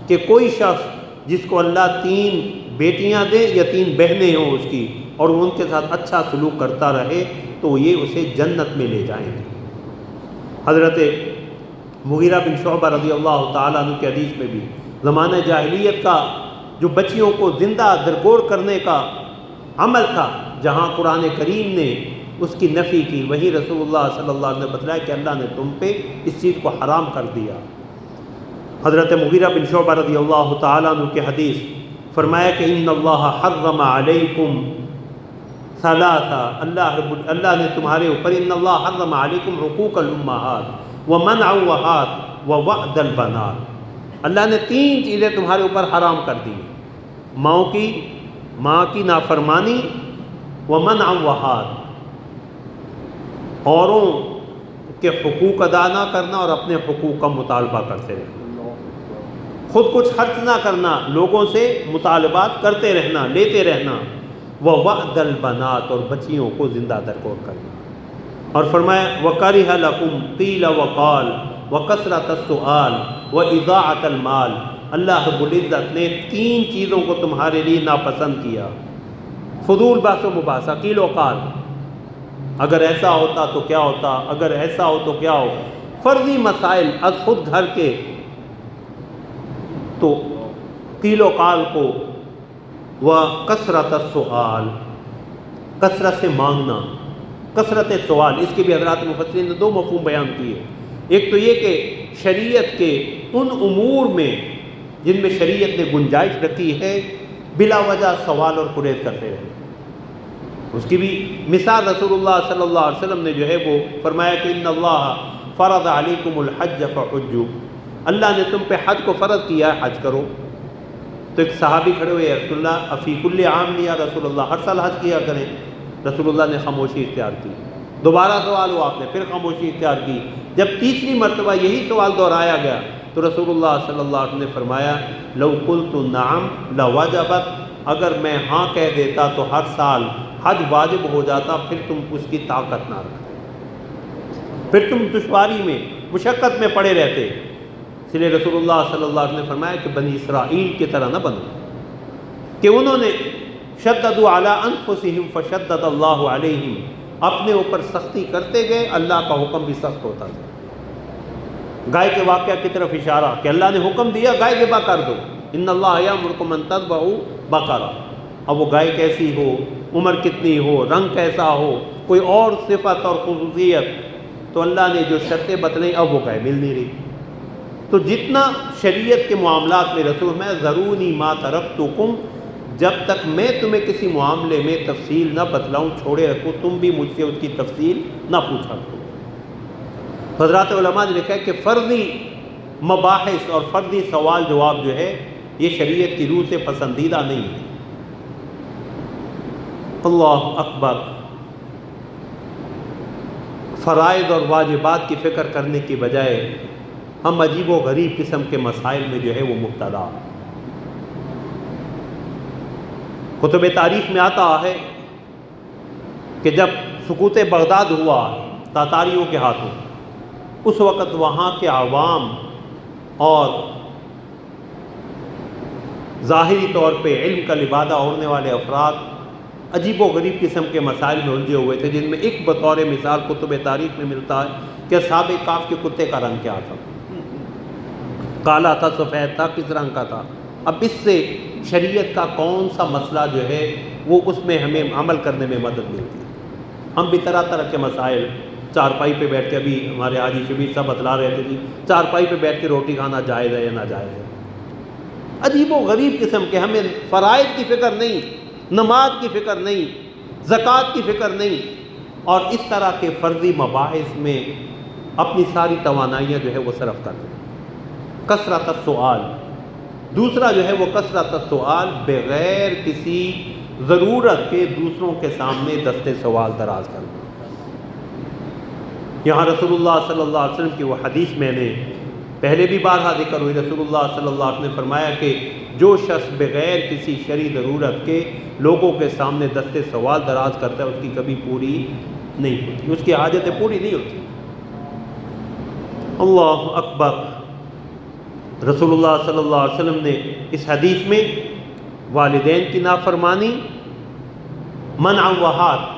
کہ کوئی شخص جس کو اللہ 3 بیٹیاں دے یا 3 بہنیں ہوں اس کی، اور وہ ان کے ساتھ اچھا سلوک کرتا رہے تو یہ اسے جنت میں لے جائیں گے۔ حضرت مغیرہ بن شعبہ رضی اللہ تعالیٰ عنہ کی حدیث میں بھی زمانہ جاہلیت کا جو بچیوں کو زندہ درگور کرنے کا عمل تھا، جہاں قرآن کریم نے اس کی نفی کی، وہی رسول اللہ صلی اللہ علیہ وسلم نے بتلایا کہ اللہ نے تم پہ اس چیز کو حرام کر دیا۔ حضرت مغیرہ بن شعبہ رضی اللہ تعالیٰ عنہ کی حدیث فرمایا کہ ان اللہ حرم علیکم ثلاثہ، اللہ نے تمہارے اوپر ان اللہ حرم علیکم حقوق الامہات ومنعوہات ووعد البنات، اللہ نے 3 چیزیں تمہارے اوپر حرام کر دی، ماں کی نافرمانی، ومنعوہات، اوروں کے حقوق ادا نہ کرنا اور اپنے حقوق کا مطالبہ کرتے رہنا، خود کچھ خرچ نہ کرنا، لوگوں سے مطالبات کرتے رہنا، لیتے رہنا، ووعد البنات، اور بچیوں کو زندہ درگور کرنا، اور فرمایا وَكَرِهَ لَكُمْ قِيلَ وَقَالَ وَكَثْرَةَ السُّؤَالِ وَإِضَاعَةَ الْمَالِ، اللہ رب العزت نے 3 چیزوں کو تمہارے لیے ناپسند کیا، فضول بحث و مباحثہ، قیل و قال، اگر ایسا ہوتا تو کیا ہوتا، اگر ایسا ہو تو کیا ہو، فرضی مسائل از خود گھر کے، تو قیل و قال کو، وَكَثْرَةَ السُّؤَالِ، کثرت سے مانگنا، کثرت سوال، اس کے بھی حضرات مفسرین نے 2 مفہوم بیان کیے، ایک تو یہ کہ شریعت کے ان امور میں جن میں شریعت نے گنجائش رکھی ہے بلا وجہ سوال اور گریز کرتے رہے، اس کی بھی مثال رسول اللہ صلی اللہ علیہ وسلم نے جو ہے وہ فرمایا کہ ان اللہ فرض علیکم الحج فحجوا، اللہ نے تم پہ حج کو فرض کیا ہے، حج کرو۔ تو ایک صحابی کھڑے ہوئے، یا رسول اللہ افی کل عام یا رسول اللہ، ہر سال حج کیا کریں؟ رسول اللہ نے خاموشی اختیار کی، دوبارہ سوال ہوا، آپ نے پھر خاموشی اختیار کی، جب تیسری مرتبہ یہی سوال دہرایا گیا تو رسول اللہ صلی اللہ علیہ وسلم نے فرمایا لو قلت نعم لوجبت، اگر میں ہاں کہہ دیتا تو ہر سال حج واجب ہو جاتا، پھر تم اس کی طاقت نہ رکھتے، پھر تم دشواری میں مشقت میں پڑے رہتے۔ اس لیے رسول اللہ صلی اللہ علیہ وسلم نے فرمایا کہ بنی اسرائیل کی طرح نہ بنو کہ انہوں نے شددوا علی انفسہم فشدد اللہ علیہم، اپنے اوپر سختی کرتے گئے، اللہ کا حکم بھی سخت ہوتا تھا۔ گائے کے واقعہ کی طرف اشارہ کہ اللہ نے حکم دیا گائے ذبح کر دو، ان اللہ یامرکم ان تذبحوا بقرہ، اب وہ گائے کیسی ہو، عمر کتنی ہو، رنگ کیسا ہو، کوئی اور صفت اور خصوصیت، تو اللہ نے جو شرطیں بتلائیں اب وہ گائے مل نہیں رہی۔ تو جتنا شریعت کے معاملات میں رسول میں ذرونی ما ترکتکم، جب تک میں تمہیں کسی معاملے میں تفصیل نہ بتلاؤں چھوڑے رکھوں، تم بھی مجھ سے اس کی تفصیل نہ پوچھا کرو۔ حضرات علماء نے لکھا ہے کہ فرضی مباحث اور فرضی سوال جواب جو ہے یہ شریعت کی روح سے پسندیدہ نہیں ہے۔ اللہ اکبر، فرائض اور واجبات کی فکر کرنے کی بجائے ہم عجیب و غریب قسم کے مسائل میں جو ہے وہ مبتلا۔ کتب تاریخ میں آتا ہے کہ جب سقوط بغداد ہوا تاتاریوں کے ہاتھوں، اس وقت وہاں کے عوام اور ظاہری طور پہ علم کا لبادہ اوڑھنے والے افراد عجیب و غریب قسم کے مسائل میں الجھے ہوئے تھے، جن میں ایک بطور مثال کتب تاریخ میں ملتا ہے کہ اصحاب کہف کے کتے کا رنگ کیا تھا، کالا تھا، سفید تھا، کس رنگ کا تھا۔ اب اس سے شریعت کا کون سا مسئلہ جو ہے وہ اس میں ہمیں عمل کرنے میں مدد ملتی ہے۔ ہم بھی طرح طرح کے مسائل چارپائی پہ بیٹھ کے، ابھی ہمارے حاجی شبیر صاحب بتلا رہے تھے جی چارپائی پہ بیٹھ کے روٹی کھانا جائز ہے یا ناجائز ہے، عجیب و غریب قسم کے، ہمیں فرائض کی فکر نہیں، نماز کی فکر نہیں، زکوٰۃ کی فکر نہیں، اور اس طرح کے فرضی مباحث میں اپنی ساری توانائیاں جو ہے وہ صرف کر دیں۔ کثرت السؤال، دوسرا جو ہے وہ کثرت السؤال، بغیر کسی ضرورت کے دوسروں کے سامنے دستے سوال دراز کرنا۔ یہاں رسول اللہ صلی اللہ علیہ وسلم کی وہ حدیث میں نے پہلے بھی بارہا ذکر ہوئی، رسول اللہ صلی اللہ علیہ وسلم نے فرمایا کہ جو شخص بغیر کسی شرعی ضرورت کے لوگوں کے سامنے دستے سوال دراز کرتا ہے اس کی کبھی پوری نہیں ہوتی، اس کی حاجتیں پوری نہیں ہوتی۔ اللہ اکبر، رسول اللہ صلی اللہ علیہ وسلم نے اس حدیث میں والدین کی نافرمانی، منع وحات،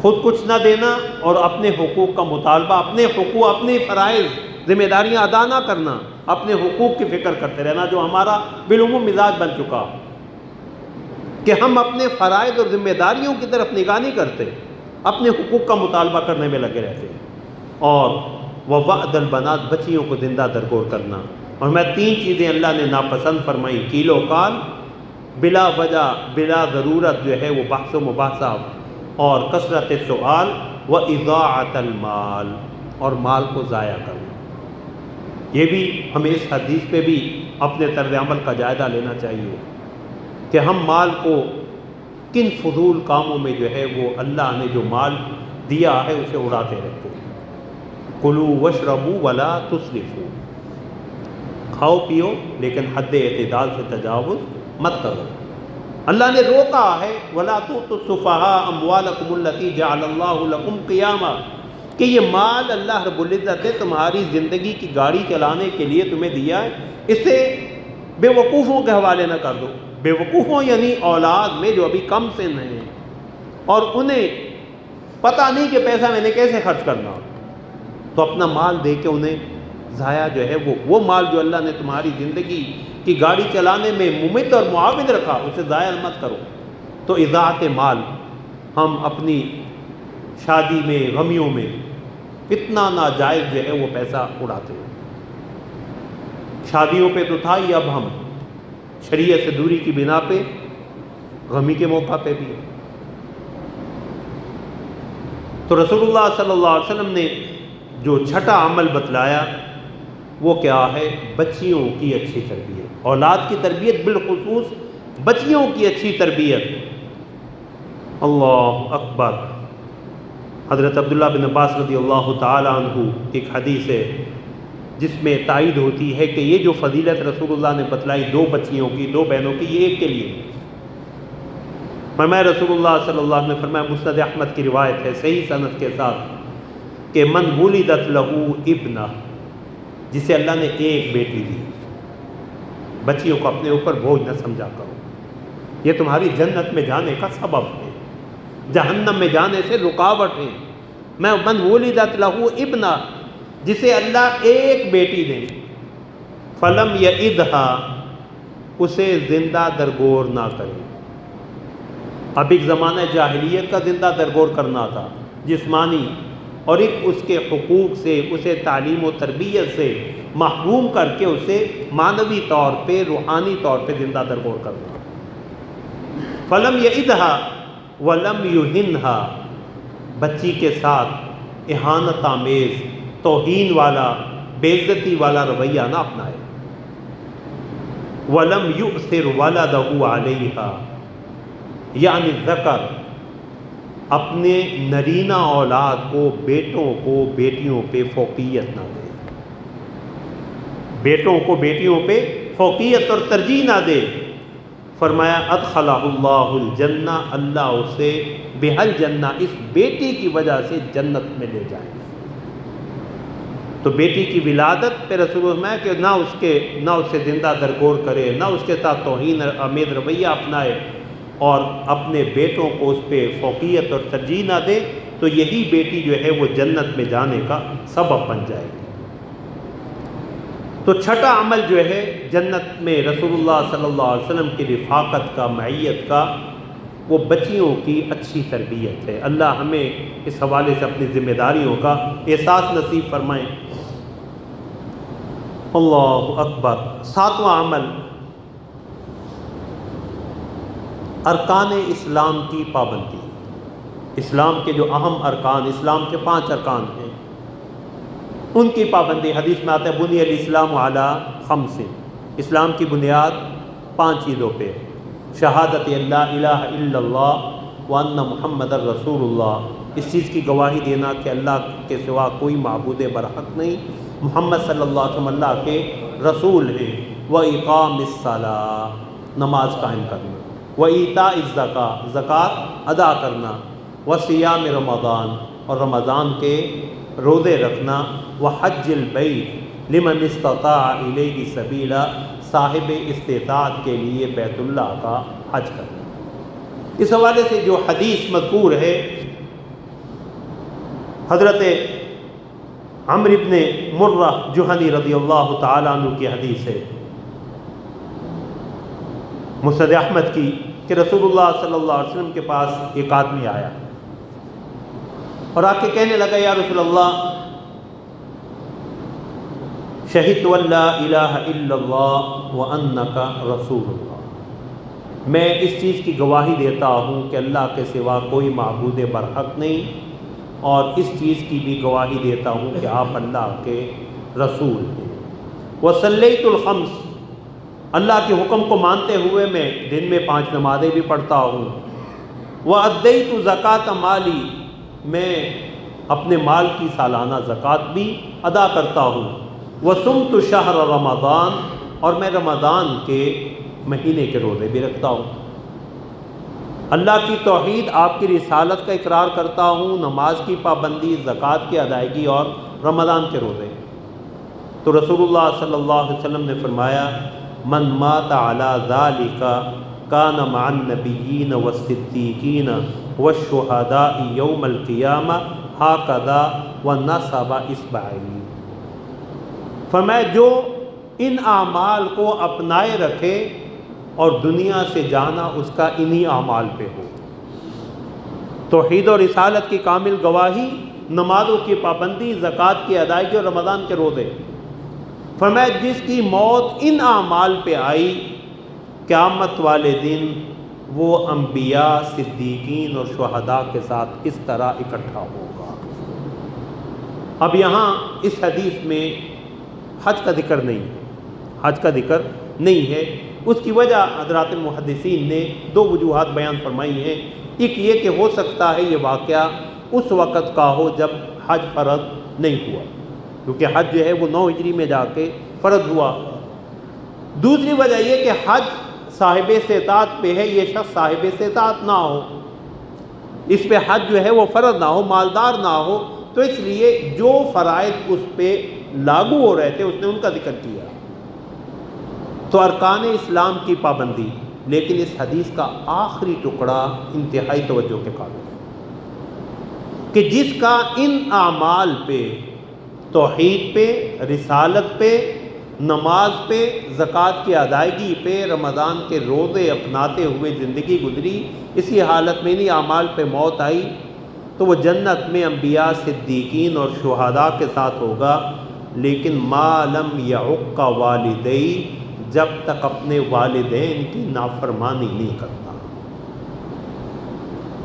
خود کچھ نہ دینا اور اپنے حقوق کا مطالبہ، اپنے حقوق، اپنے فرائض ذمہ داریاں ادا نہ کرنا، اپنے حقوق کی فکر کرتے رہنا، جو ہمارا بالعموم مزاج بن چکا کہ ہم اپنے فرائض اور ذمہ داریوں کی طرف نگاہ نہیں کرتے، اپنے حقوق کا مطالبہ کرنے میں لگے رہتے ہیں۔ اور وَوَعْدَ الْبَنَاتِ، بچیوں کو زندہ درگور کرنا۔ اور میں 3 چیزیں اللہ نے ناپسند فرمائی، کیل و کال، بلا وجہ بلا ضرورت جو ہے وہ بحث و مباحثہ، اور کثرت سؤال، وَإِضَاعَةَ الْمَالِ، اور مال کو ضائع کرنا۔ یہ بھی ہمیں اس حدیث پہ بھی اپنے طرز عمل کا جائزہ لینا چاہیے کہ ہم مال کو کن فضول کاموں میں جو ہے وہ اللہ نے جو مال دیا ہے اسے اڑاتے رہتے ہیں۔ کلوا واشربوا ولا تسرفوا، کھاؤ پیو لیکن حد اعتدال سے تجاوز مت کرو۔ اللہ نے روکا ہے وَلَا تُؤْتُوا السُّفَهَاءَ أَمْوَالَكُمُ الَّتِي جَعَلَ اللَّهُ لَكُمْ قِيَامًا، کہ یہ مال اللہ رب العزت نے تمہاری زندگی کی گاڑی چلانے کے لیے تمہیں دیا ہے، اسے بے وقوفوں کے حوالے نہ کر دو۔ بے وقوفوں یعنی اولاد میں جو ابھی کم سن ہیں اور انہیں پتہ نہیں کہ پیسہ میں نے کیسے خرچ کرنا، تو اپنا مال دے کے انہیں ضائع جو ہے وہ مال جو اللہ نے تمہاری زندگی کی گاڑی چلانے میں ممد اور معاون رکھا اسے ضائع مت کرو۔ تو اضاعت مال ہم اپنی شادی میں، غمیوں میں اتنا ناجائز جو ہے وہ پیسہ اڑاتے ہیں۔ شادیوں پہ تو تھا ہی، اب ہم شریعت سے دوری کی بنا پہ غمی کے موقع پہ بھی۔ تو رسول اللہ صلی اللہ علیہ وسلم نے جو چھٹا عمل بتلایا وہ کیا ہے؟ بچیوں کی اچھی تربیت، اولاد کی تربیت، بالخصوص بچیوں کی اچھی تربیت۔ اللہ اکبر، حضرت عبداللہ بن عباس رضی اللہ تعالی عنہ ایک حدیث ہے جس میں تائید ہوتی ہے کہ یہ جو فضیلت رسول اللہ نے بتلائی 2 بچیوں کی، 2 بہنوں کی، یہ ایک کے لیے فرمایا رسول اللہ صلی اللہ علیہ وسلم نے فرمایا، مسند احمد کی روایت ہے صحیح سند کے ساتھ، کہ من ولدت لہو ابنہ، جسے اللہ نے ایک بیٹی دی، بچیوں کو اپنے اوپر بوجھ نہ سمجھا کرو، یہ تمہاری جنت میں جانے کا سبب ہے، جہنم میں جانے سے رکاوٹ ہے۔ میں من ولدت لہو ابنہ، جسے اللہ ایک بیٹی دے، فلم یعدھا، اسے زندہ درگور نہ کرے۔ اب ایک زمانہ جاہلیت کا زندہ درگور کرنا تھا جسمانی، اور ایک اس کے حقوق سے، اسے تعلیم و تربیت سے محروم کر کے اسے معنوی طور پہ، روحانی طور پہ زندہ درگور کرنا۔ فلم یعدھا ولم یہنھا، بچی کے ساتھ اہانت آمیز، توہین والا، بے عزتی والا رویہ نہ اپنائے۔ ولم یؤثر ولدہ علیہا، یعنی ذکر اپنے نرینہ اولاد کو، بیٹوں کو بیٹیوں پہ فوقیت نہ دے، بیٹوں کو بیٹیوں پہ فوقیت اور ترجیح نہ دے۔ فرمایا ادخلہ اللہ الجنہ، اللہ اسے بہل جنہ، اس بیٹی کی وجہ سے جنت میں لے جائے۔ تو بیٹی کی ولادت پہ رسول اللہ میں کہ نہ اس سے زندہ درگور کرے، نہ اس کے ساتھ توہین آمیز رویہ اپنائے، اور اپنے بیٹوں کو اس پہ فوقیت اور ترجیح نہ دے، تو یہی بیٹی جو ہے وہ جنت میں جانے کا سبب بن جائے گی۔ تو چھٹا عمل جو ہے جنت میں رسول اللہ صلی اللہ علیہ وسلم کی رفاقت کا، معیت کا، وہ بچیوں کی اچھی تربیت ہے۔ اللہ ہمیں اس حوالے سے اپنی ذمہ داریوں کا احساس نصیب فرمائیں۔ اللہ اکبر۔ 7واں عمل، ارکان اسلام کی پابندی۔ اسلام کے جو اہم ارکان، اسلام کے 5 ارکان ہیں، ان کی پابندی۔ حدیث میں آتا ہے بنی الاسلام علی 5، اسلام کی بنیاد 5 چیزوں پہ: شہادت اللہ الہ الا اللہ وان محمد الرسول اللہ، اس چیز کی گواہی دینا کہ اللہ کے سوا کوئی معبود برحق نہیں، محمد صلی اللہ علیہ وسلم اللہ کے رسول ہیں۔ وإقام الصلاۃ، نماز قائم کرنا۔ وإیتاء الزکاۃ، زکوٰۃ ادا کرنا۔ وصیام رمضان، اور رمضان کے روزے رکھنا۔ وحج البیت لمن استطاع الیہ سبیلا، صاحب استطاعت کے لیے بیت اللہ کا حج کرنا۔ اس حوالے سے جو حدیث مذکور ہے، حضرت عمرو بن مرہ جہنی رضی اللہ تعالیٰ عنہ کی حدیث ہے مسند احمد کی، کہ رسول اللہ صلی اللہ علیہ وسلم کے پاس ایک آدمی آیا اور آ کے کہنے لگا، یا رسول اللہ، شہدت ان لا الہ الا اللہ وانک رسول اللہ، میں اس چیز کی گواہی دیتا ہوں کہ اللہ کے سوا کوئی معبود برحق نہیں، اور اس چیز کی بھی گواہی دیتا ہوں کہ آپ اللہ کے رسول ہیں۔ وصلیت الخمس، اللہ کے حکم کو مانتے ہوئے میں دن میں 5 نمازیں بھی پڑھتا ہوں۔ وادیت زکوٰۃ مالی، میں اپنے مال کی سالانہ زکوٰۃ بھی ادا کرتا ہوں۔ وصمت شہر رمضان، اور میں رمضان کے مہینے کے روزے بھی رکھتا ہوں۔ اللہ کی توحید، آپ کی رسالت کا اقرار کرتا ہوں، نماز کی پابندی، زکوٰۃ کی ادائیگی اور رمضان کے روزے۔ تو رسول اللہ صلی اللہ علیہ وسلم نے فرمایا، من مات علی ذالک کان مع النبیین والصدیقین والشہداء یوم القیامہ ہکذا ونصب اصبعیہ، فرمایا جو ان اعمال کو اپنائے رکھے اور دنیا سے جانا اس کا انہی اعمال پہ ہو، توحید اور رسالت کی کامل گواہی، نمازوں کی پابندی، زکوٰۃ کی ادائیگی اور رمضان کے روزے، فرمایا جس کی موت ان اعمال پہ آئی، قیامت والے دن وہ انبیاء، صدیقین اور شہداء کے ساتھ اس طرح اکٹھا ہوگا۔ اب یہاں اس حدیث میں حج کا ذکر نہیں ہے، حج کا ذکر نہیں ہے۔ اس کی وجہ حضرات محدثین نے 2 وجوہات بیان فرمائی ہیں۔ ایک یہ کہ ہو سکتا ہے یہ واقعہ اس وقت کا ہو جب حج فرض نہیں ہوا، کیونکہ حج جو ہے وہ 9 ہجری میں جا کے فرض ہوا۔ دوسری وجہ یہ کہ حج صاحب استطاعت پہ ہے، یہ شخص صاحب استطاعت نہ ہو، اس پہ حج جو ہے وہ فرض نہ ہو، مالدار نہ ہو، تو اس لیے جو فرائض اس پہ لاگو ہو رہے تھے اس نے ان کا ذکر کیا۔ تو ارکان اسلام کی پابندی، لیکن اس حدیث کا آخری ٹکڑا انتہائی توجہ کے قابل ہے کہ جس کا ان اعمال پہ، توحید پہ، رسالت پہ، نماز پہ، زکوٰۃ کی ادائیگی پہ، رمضان کے روزے اپناتے ہوئے زندگی گزری، اسی حالت میں انہی اعمال پہ موت آئی، تو وہ جنت میں انبیاء، صدیقین اور شہداء کے ساتھ ہوگا، لیکن ما لم یعق والدی، جب تک اپنے والدین کی نافرمانی نہیں کرتا۔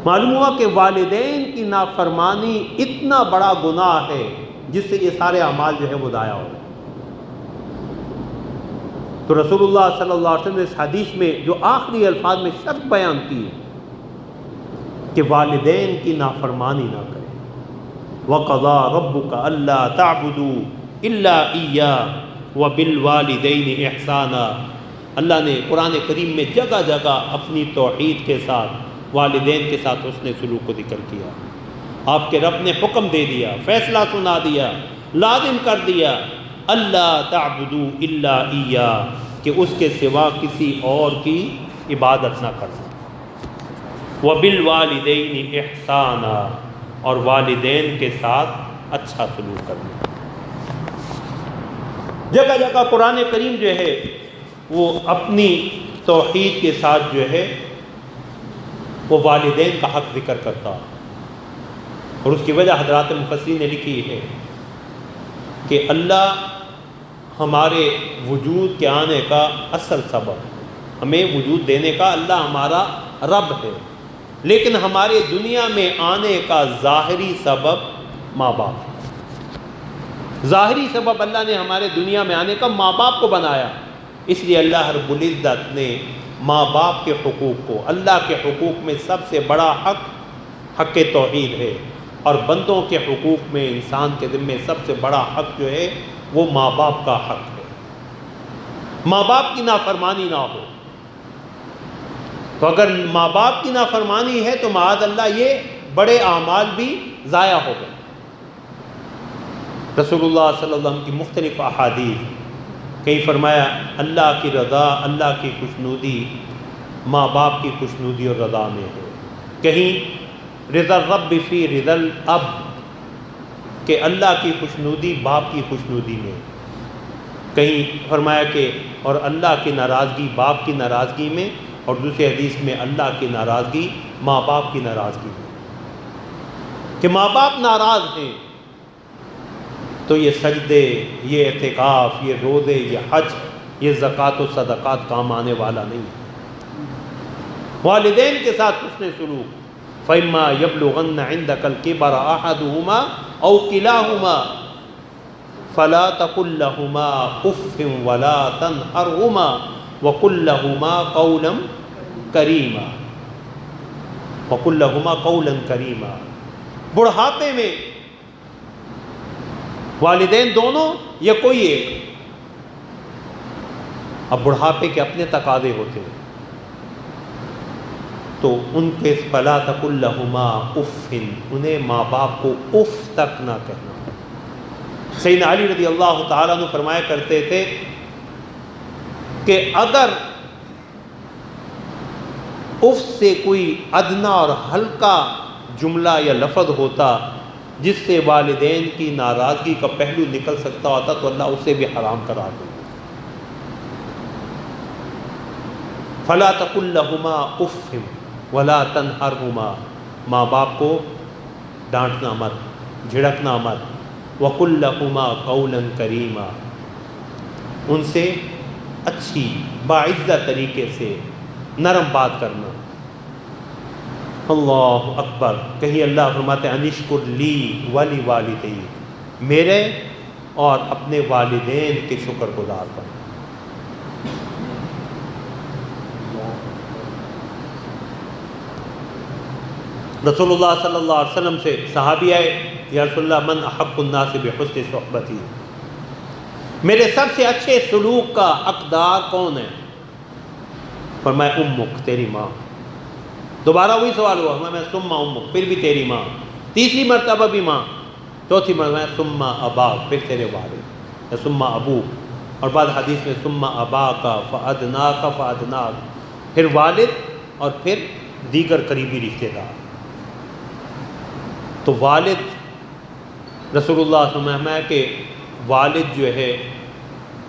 معلوم ہوا کہ والدین کی نافرمانی اتنا بڑا گناہ ہے جس سے یہ سارے اعمال جو ہے وہ ضائع ہو گئے۔ تو رسول اللہ صلی اللہ علیہ وسلم نے اس حدیث میں جو آخری الفاظ میں شرط بیان کی ہے کہ والدین کی نافرمانی نہ کرے۔ وَقَضَىٰ رَبُّكَ أَلَّا تَعْبُدُوا إِلَّا إِيَّاهُ وَبِالْوَالِدَيْنِ إِحْسَانًا۔ اللہ نے قرآن کریم میں جگہ جگہ اپنی توحید کے ساتھ، والدین کے ساتھ حسن سلوک کو ذکر کیا۔ آپ کے رب نے حکم دے دیا، فیصلہ سنا دیا، لازم کر دیا، اللہ تعبدوا الا ایاہ، کہ اس کے سوا کسی اور کی عبادت نہ کرنا۔ وبالوالدین احسانا، اور والدین کے ساتھ اچھا سلوک کرنا۔ جگہ جگہ قرآن کریم جو ہے وہ اپنی توحید کے ساتھ جو ہے وہ والدین کا حق ذکر کرتا، اور اس کی وجہ حضرات مفسرین نے لکھی ہے کہ اللہ ہمارے وجود کے آنے کا اصل سبب، ہمیں وجود دینے کا اللہ ہمارا رب ہے، لیکن ہمارے دنیا میں آنے کا ظاہری سبب ماں باپ ہے۔ ظاہری سبب اللہ نے ہمارے دنیا میں آنے کا ماں باپ کو بنایا، اس لیے اللہ رب العزت نے ماں باپ کے حقوق کو، اللہ کے حقوق میں سب سے بڑا حق حق توحید ہے، اور بندوں کے حقوق میں انسان کے ذمے سب سے بڑا حق جو ہے وہ ماں باپ کا حق ہے۔ ماں باپ کی نافرمانی نہ ہو، تو اگر ماں باپ کی نافرمانی ہے تو معاذ اللہ یہ بڑے اعمال بھی ضائع ہو گئے۔ رسول اللہ صلی اللہ علیہ وسلم کی مختلف احادیث، کہیں فرمایا اللہ کی رضا، اللہ کی خوشنودی ماں باپ کی خوشنودی اور رضا میں ہے، کہیں رضا الرب فی رضا الاب، کہ اللہ کی خوشنودی باپ کی خوشنودی میں، کہیں فرمایا کہ اور اللہ کی ناراضگی باپ کی ناراضگی میں، اور دوسری حدیث میں اللہ کی ناراضگی ماں باپ کی ناراضگی میں، کہ ماں باپ ناراض ہیں تو یہ سجدے، یہ اعتکاف، یہ روزے، یہ حج، یہ زکوٰۃ و صدقات کام آنے والا نہیں۔ والدین کے ساتھ حسن سلوک، فَإِمَّا يَبْلُغَنَّ عِندَكَ الْكِبَرَ أَحَدُهُمَا أَوْ كِلَاهُمَا فَلَا تَقُل لَّهُمَا أُفٍّ وَلَا تَنْهَرْهُمَا وَقُل لَّهُمَا قَوْلًا كَرِيمًا، وَقُل لَّهُمَا قَوْلًا كَرِيمًا۔ بڑھاپے میں والدین دونوں یا کوئی ایک، اب بڑھاپے کے اپنے تقاضے ہوتے ہیں، تو ان کے فلا تقل لہما اف، انہیں ماں باپ کو اف تک نہ کہنا۔ سیدنا علی رضی اللہ تعالیٰ عنہ فرمایا کرتے تھے کہ اگر اف سے کوئی ادنا اور ہلکا جملہ یا لفظ ہوتا جس سے والدین کی ناراضگی کا پہلو نکل سکتا ہوتا تو اللہ اسے بھی حرام قرار دیتا۔ فلا تقل لہما اف ولا تنہرہما، ماں باپ کو ڈانٹنا مت، جھڑکنا مت، وقل لہما قولا کریما، ان سے اچھی باعزت طریقے سے نرم بات کرنا۔ اللہ اکبر، کہیں اللہ فرماتے ہیں انشکر لی ولی والدی، میرے اور اپنے والدین کے شکر گزار کرنا۔ رسول اللہ صلی اللہ علیہ وسلم سے صحابی آئے، یا رسول اللہ من احق الناس بحسن صحبتی، میرے سب سے اچھے سلوک کا حقدار کون ہے؟ فرمایا امک، تیری ماں۔ دوبارہ وہی سوال ہوا، میں ثم امک، پھر بھی تیری ماں، تیسری مرتبہ بھی ماں، چوتھی مرتبہ ثم اباک، پھر تیرے والد، یا ثم ابوک، اور بعد حدیث میں ثم اباک فادناک فادناک، پھر والد اور پھر دیگر قریبی رشتہ دار۔ تو والد رسول اللہ صلی اللہ علیہ وسلم کہ والد جو ہے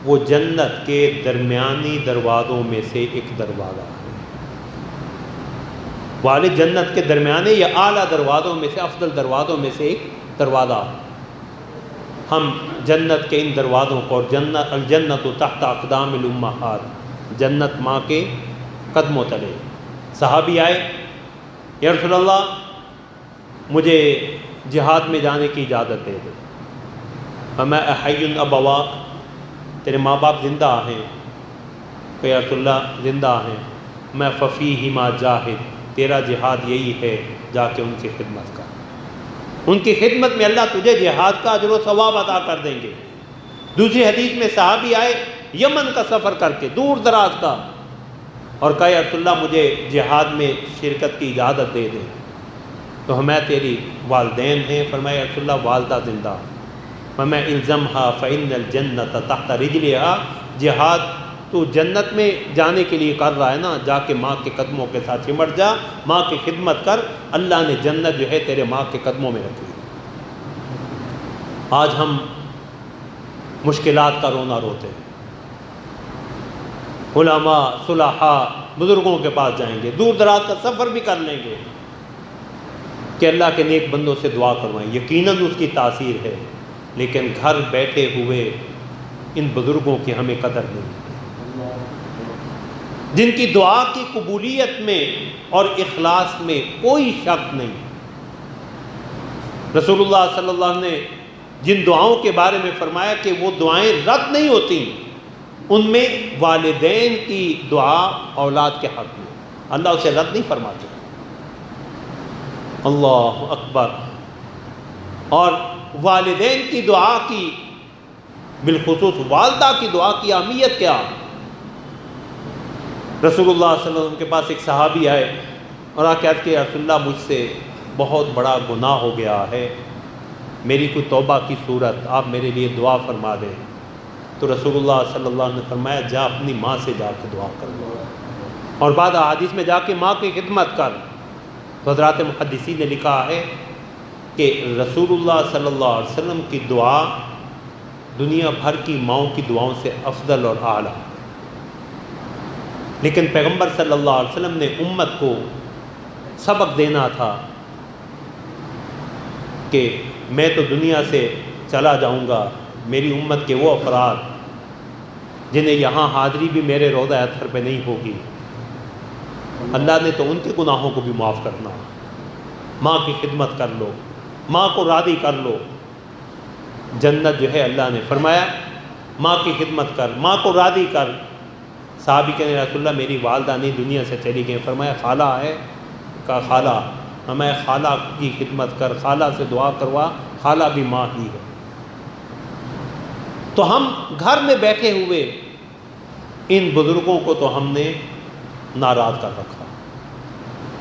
وہ جنت کے درمیانی دروازوں میں سے ایک دروازہ ہے۔ والد جنت کے درمیانے یا اعلیٰ دروازوں میں سے، افضل دروازوں میں سے ایک دروازہ۔ ہم جنت کے ان دروازوں کو، اور الجنت تحت اقدام الامہات، جنت ماں کے قدموں تلے۔ صحابی آئے، یا رسول اللہ مجھے جہاد میں جانے کی اجازت دے دو۔ فرمایا احی ابواک، تیرے ماں باپ زندہ ہیں؟ کہ یا رسول اللہ زندہ ہیں۔ میں ففیہما جاہد، تیرا جہاد یہی ہے، جا کے ان کی خدمت کر، ان کی خدمت میں اللہ تجھے جہاد کا اجر و ثواب عطا کر دیں گے۔ دوسری حدیث میں صحابی آئے یمن کا سفر کر کے، دور دراز کا، اور کہا یا رسول اللہ مجھے جہاد میں شرکت کی اجازت دے دیں۔ تو ہمیں تیری والدین ہیں؟ فرمایا یا رسول اللہ والدہ زندہ۔ فرمایا الزمھا فإن الجنۃ تحت رجلھا، جہاد تو جنت میں جانے کے لیے کر رہا ہے نا، جا کے ماں کے قدموں کے ساتھ چمٹ جا، ماں کی خدمت کر، اللہ نے جنت جو ہے تیرے ماں کے قدموں میں رکھی۔ آج ہم مشکلات کا رونا روتے ہیں، علماء صلحاء بزرگوں کے پاس جائیں گے، دور دراز کا سفر بھی کر لیں گے کہ اللہ کے نیک بندوں سے دعا کروائیں، یقیناً اس کی تاثیر ہے، لیکن گھر بیٹھے ہوئے ان بزرگوں کی ہمیں قدر نہیں، جن کی دعا کی قبولیت میں اور اخلاص میں کوئی شک نہیں۔ رسول اللہ صلی اللہ علیہ وسلم نے جن دعاؤں کے بارے میں فرمایا کہ وہ دعائیں رد نہیں ہوتی، ان میں والدین کی دعا اولاد کے حق میں اللہ اسے رد نہیں فرماتے۔ اللہ اکبر۔ اور والدین کی دعا کی، بالخصوص والدہ کی دعا کی اہمیت کیا؟ رسول اللہ صلی اللہ علیہ وسلم کے پاس ایک صحابی آئے اور آ کے عرض کیا رسول اللہ مجھ سے بہت بڑا گناہ ہو گیا ہے، میری کوئی توبہ کی صورت، آپ میرے لیے دعا فرما دیں۔ تو رسول اللہ صلی اللہ علیہ وسلم نے فرمایا جا اپنی ماں سے جا کے دعا کر لو، اور بعد حدیث میں جا کے ماں کی خدمت کر۔ تو حضرات محدثین نے لکھا ہے کہ رسول اللہ صلی اللہ علیہ وسلم کی دعا دنیا بھر کی ماؤں کی دعاؤں سے افضل اور اعلیٰ، لیکن پیغمبر صلی اللہ علیہ وسلم نے امت کو سبق دینا تھا کہ میں تو دنیا سے چلا جاؤں گا، میری امت کے وہ افراد جنہیں یہاں حاضری بھی میرے روضہ اطہر پہ نہیں ہوگی، اللہ نے تو ان کے گناہوں کو بھی معاف کرنا۔ ماں کی خدمت کر لو، ماں کو راضی کر لو، جنت جو ہے اللہ نے فرمایا ماں کی خدمت کر، ماں کو راضی کر۔ صحابی کہنے رسول اللہ میری والدہ نہیں دنیا سے چلی گئی، فرمایا خالہ ہے؟ کہا خالہ۔ ہمیں خالہ کی خدمت کر، خالہ سے دعا کروا، خالہ بھی ماں ہی ہے۔ تو ہم گھر میں بیٹھے ہوئے ان بزرگوں کو تو ہم نے ناراض کر رکھا۔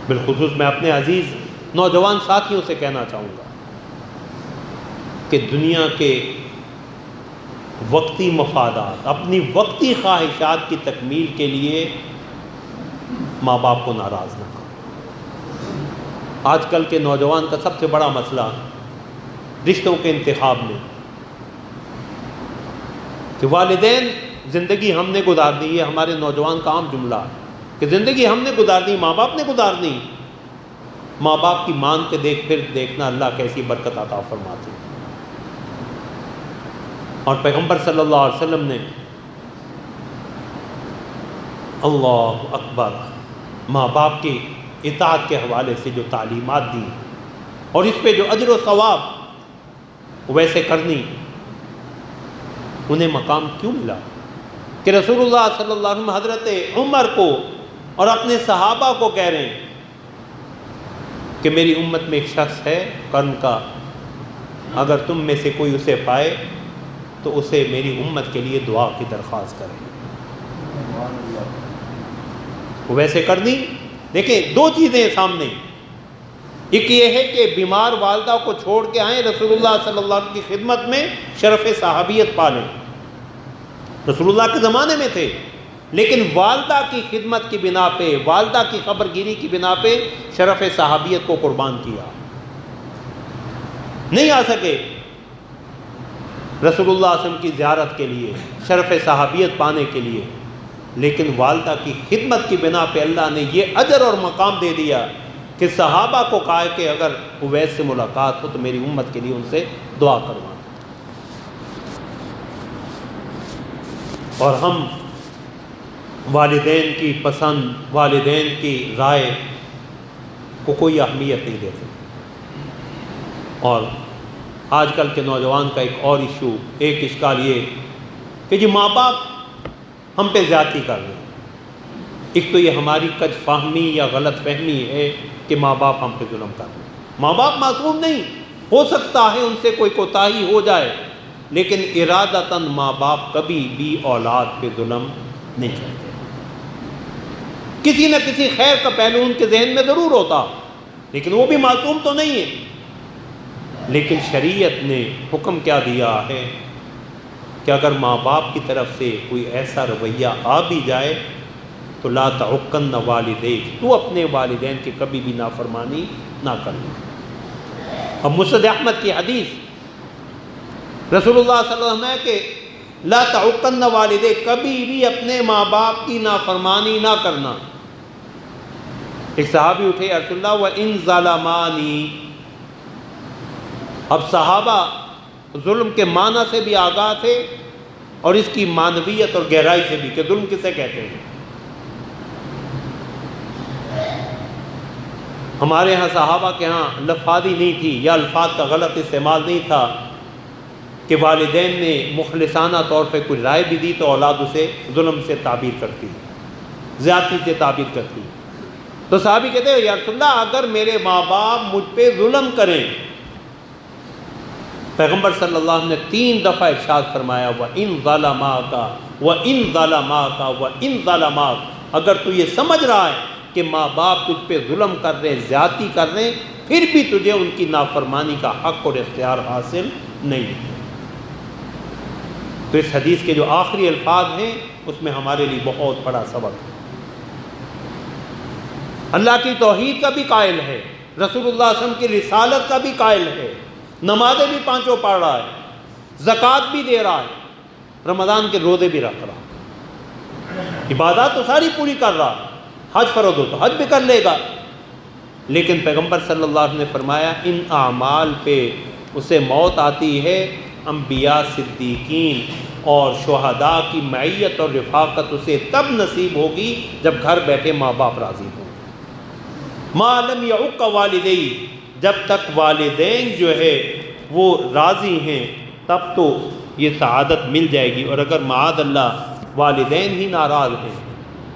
بالخصوص میں اپنے عزیز نوجوان ساتھیوں سے کہنا چاہوں گا کہ دنیا کے وقتی مفادات، اپنی وقتی خواہشات کی تکمیل کے لیے ماں باپ کو ناراض نہ کرو۔ آج کل کے نوجوان کا سب سے بڑا مسئلہ رشتوں کے انتخاب میں کہ والدین زندگی ہم نے گزارنی، یہ ہمارے نوجوان کا عام جملہ کہ زندگی ہم نے گزارنی، ماں باپ نے گزارنی۔ ماں باپ کی مان کے دیکھ پھر دیکھنا اللہ کیسی برکت عطا فرماتے ہیں۔ اور پیغمبر صلی اللہ علیہ وسلم نے اللہ اکبر ماں باپ کی اطاعت کے حوالے سے جو تعلیمات دی اور اس پہ جو اجر و ثواب ویسے کرنی، انہیں مقام کیوں ملا کہ رسول اللہ صلی اللہ علیہ وسلم حضرت عمر کو اور اپنے صحابہ کو کہہ رہے ہیں کہ میری امت میں ایک شخص ہے قرن کا اگر تم میں سے کوئی اسے پائے تو اسے میری امت کے لیے دعا کی درخواست کرے۔ وہ ویسے کر دی۔ دیکھیں دو چیزیں سامنے، ایک یہ ہے کہ بیمار والدہ کو چھوڑ کے آئیں، رسول اللہ صلی اللہ علیہ وسلم کی خدمت میں شرف صحابیت پالیں، رسول اللہ کے زمانے میں تھے، لیکن والدہ کی خدمت کی بنا پہ، والدہ کی خبرگیری کی بنا پہ شرف صحابیت کو قربان کیا۔ نہیں آ سکے رسول اللہ صلی اللہ علیہ وسلم کی زیارت کے لیے، شرف صحابیت پانے کے لیے، لیکن والدہ کی خدمت کی بنا پہ اللہ نے یہ اجر اور مقام دے دیا کہ صحابہ کو کہا کہ اگر اویس سے ملاقات ہو تو میری امت کے لیے ان سے دعا کروانا۔ اور ہم والدین کی پسند، والدین کی رائے کو کوئی اہمیت نہیں دیتے۔ اور آج کل کے نوجوان کا ایک اور ایشو، ایک اشکال یہ کہ جی ماں باپ ہم پہ زیادتی کر رہے ہیں۔ ایک تو یہ ہماری کج فہمی یا غلط فہمی ہے کہ ماں باپ ہم پہ ظلم کر رہے ہیں۔ ماں باپ معصوم نہیں، ہو سکتا ہے ان سے کوئی کوتاہی ہو جائے، لیکن ارادتاً ماں باپ کبھی بھی اولاد پہ ظلم نہیں کرتے۔ کسی نہ کسی خیر کا پہلو ان کے ذہن میں ضرور ہوتا، لیکن وہ بھی معصوم تو نہیں ہے۔ لیکن شریعت نے حکم کیا دیا ہے کہ اگر ماں باپ کی طرف سے کوئی ایسا رویہ آ بھی جائے تو لا تعقن والدیک، تو اپنے والدین کی کبھی بھی نافرمانی نہ کرنا۔ اب مسند احمد کی حدیث، رسول اللہ صلی اللہ علیہ وسلم ہے کہ لا تعقن والدیک، کبھی بھی اپنے ماں باپ کی نافرمانی نہ کرنا۔ ایک صحابی اٹھے، یا رسول اللہ وَإِن ظَلَمَانِي، اب صحابہ ظلم کے معنی سے بھی آگاہ تھے اور اس کی معنویت اور گہرائی سے بھی کہ ظلم کسے کہتے ہیں۔ ہمارے ہاں صحابہ کے ہاں لفاظی نہیں تھی یا الفاظ کا غلط استعمال نہیں تھا کہ والدین نے مخلصانہ طور پہ کوئی رائے بھی دی تو اولاد اسے ظلم سے تعبیر کرتی، زیادتی سے تعبیر کرتی۔ تو صحابی کہتے ہیں یا رسول اللہ اگر میرے ماں باپ مجھ پہ ظلم کریں، پیغمبر صلی اللہ علیہ وسلم نے 3 دفعہ ارشاد فرمایا وَإِن ظَلَمَاكَ وَإِن ظَلَمَاكَ وَإِن ظَلَمَاكَ، اگر تو یہ سمجھ رہا ہے کہ ماں باپ تجھ پہ ظلم کر رہے ہیں، زیادتی کر رہے ہیں، پھر بھی تجھے ان کی نافرمانی کا حق اور اختیار حاصل نہیں ہے۔ تو اس حدیث کے جو آخری الفاظ ہیں اس میں ہمارے لیے بہت بڑا سبق ہے۔ اللہ کی توحید کا بھی قائل ہے، رسول اللہ صلی اللہ علیہ وسلم کی رسالت کا بھی قائل ہے، نمازیں بھی 5 پڑھ رہا ہے، زکوٰۃ بھی دے رہا ہے، رمضان کے روزے بھی رکھ رہا ہے، عبادات تو ساری پوری کر رہا ہے، حج فرض ہو تو حج بھی کر لے گا، لیکن پیغمبر صلی اللہ علیہ وسلم نے فرمایا ان اعمال پہ اسے موت آتی ہے انبیاء، صدیقین اور شہداء کی معیت اور رفاقت اسے تب نصیب ہوگی جب گھر بیٹھے ماں باپ راضی ہوں۔ ما لم یعق والدی، جب تک والدین جو ہے وہ راضی ہیں تب تو یہ سعادت مل جائے گی، اور اگر معاذ اللہ والدین ہی ناراض ہیں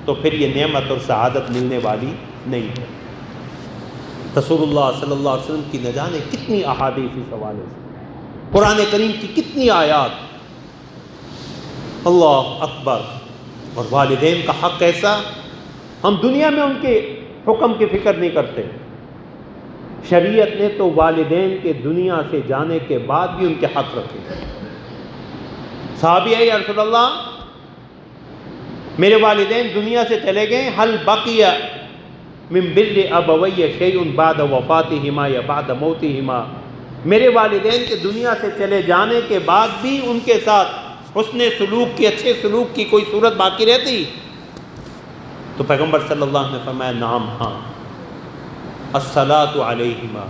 تو پھر یہ نعمت اور سعادت ملنے والی نہیں ہے۔ رسول اللہ صلی اللہ علیہ وسلم کی نہ جانے کتنی احادیث اس حوالے سے، قرآن کریم کی کتنی آیات، اللہ اکبر۔ اور والدین کا حق ایسا، ہم دنیا میں ان کے حکم کی فکر نہیں کرتے، شریعت نے تو والدین کے دنیا سے جانے کے بعد بھی ان کے حق رکھے۔ صحابی ہے یا رسول اللہ میرے والدین دنیا سے چلے گئے، حل بقی من بر ابوی شیء بعد وفاتہما یا بعد موتہما، میرے والدین کے دنیا سے چلے جانے کے بعد بھی ان کے ساتھ حسن سلوک کی، اچھے سلوک کی کوئی صورت باقی رہتی؟ تو پیغمبر صلی اللہ علیہ وسلم نے فرمایا نعم، ہاں، الصلاۃ علیہما،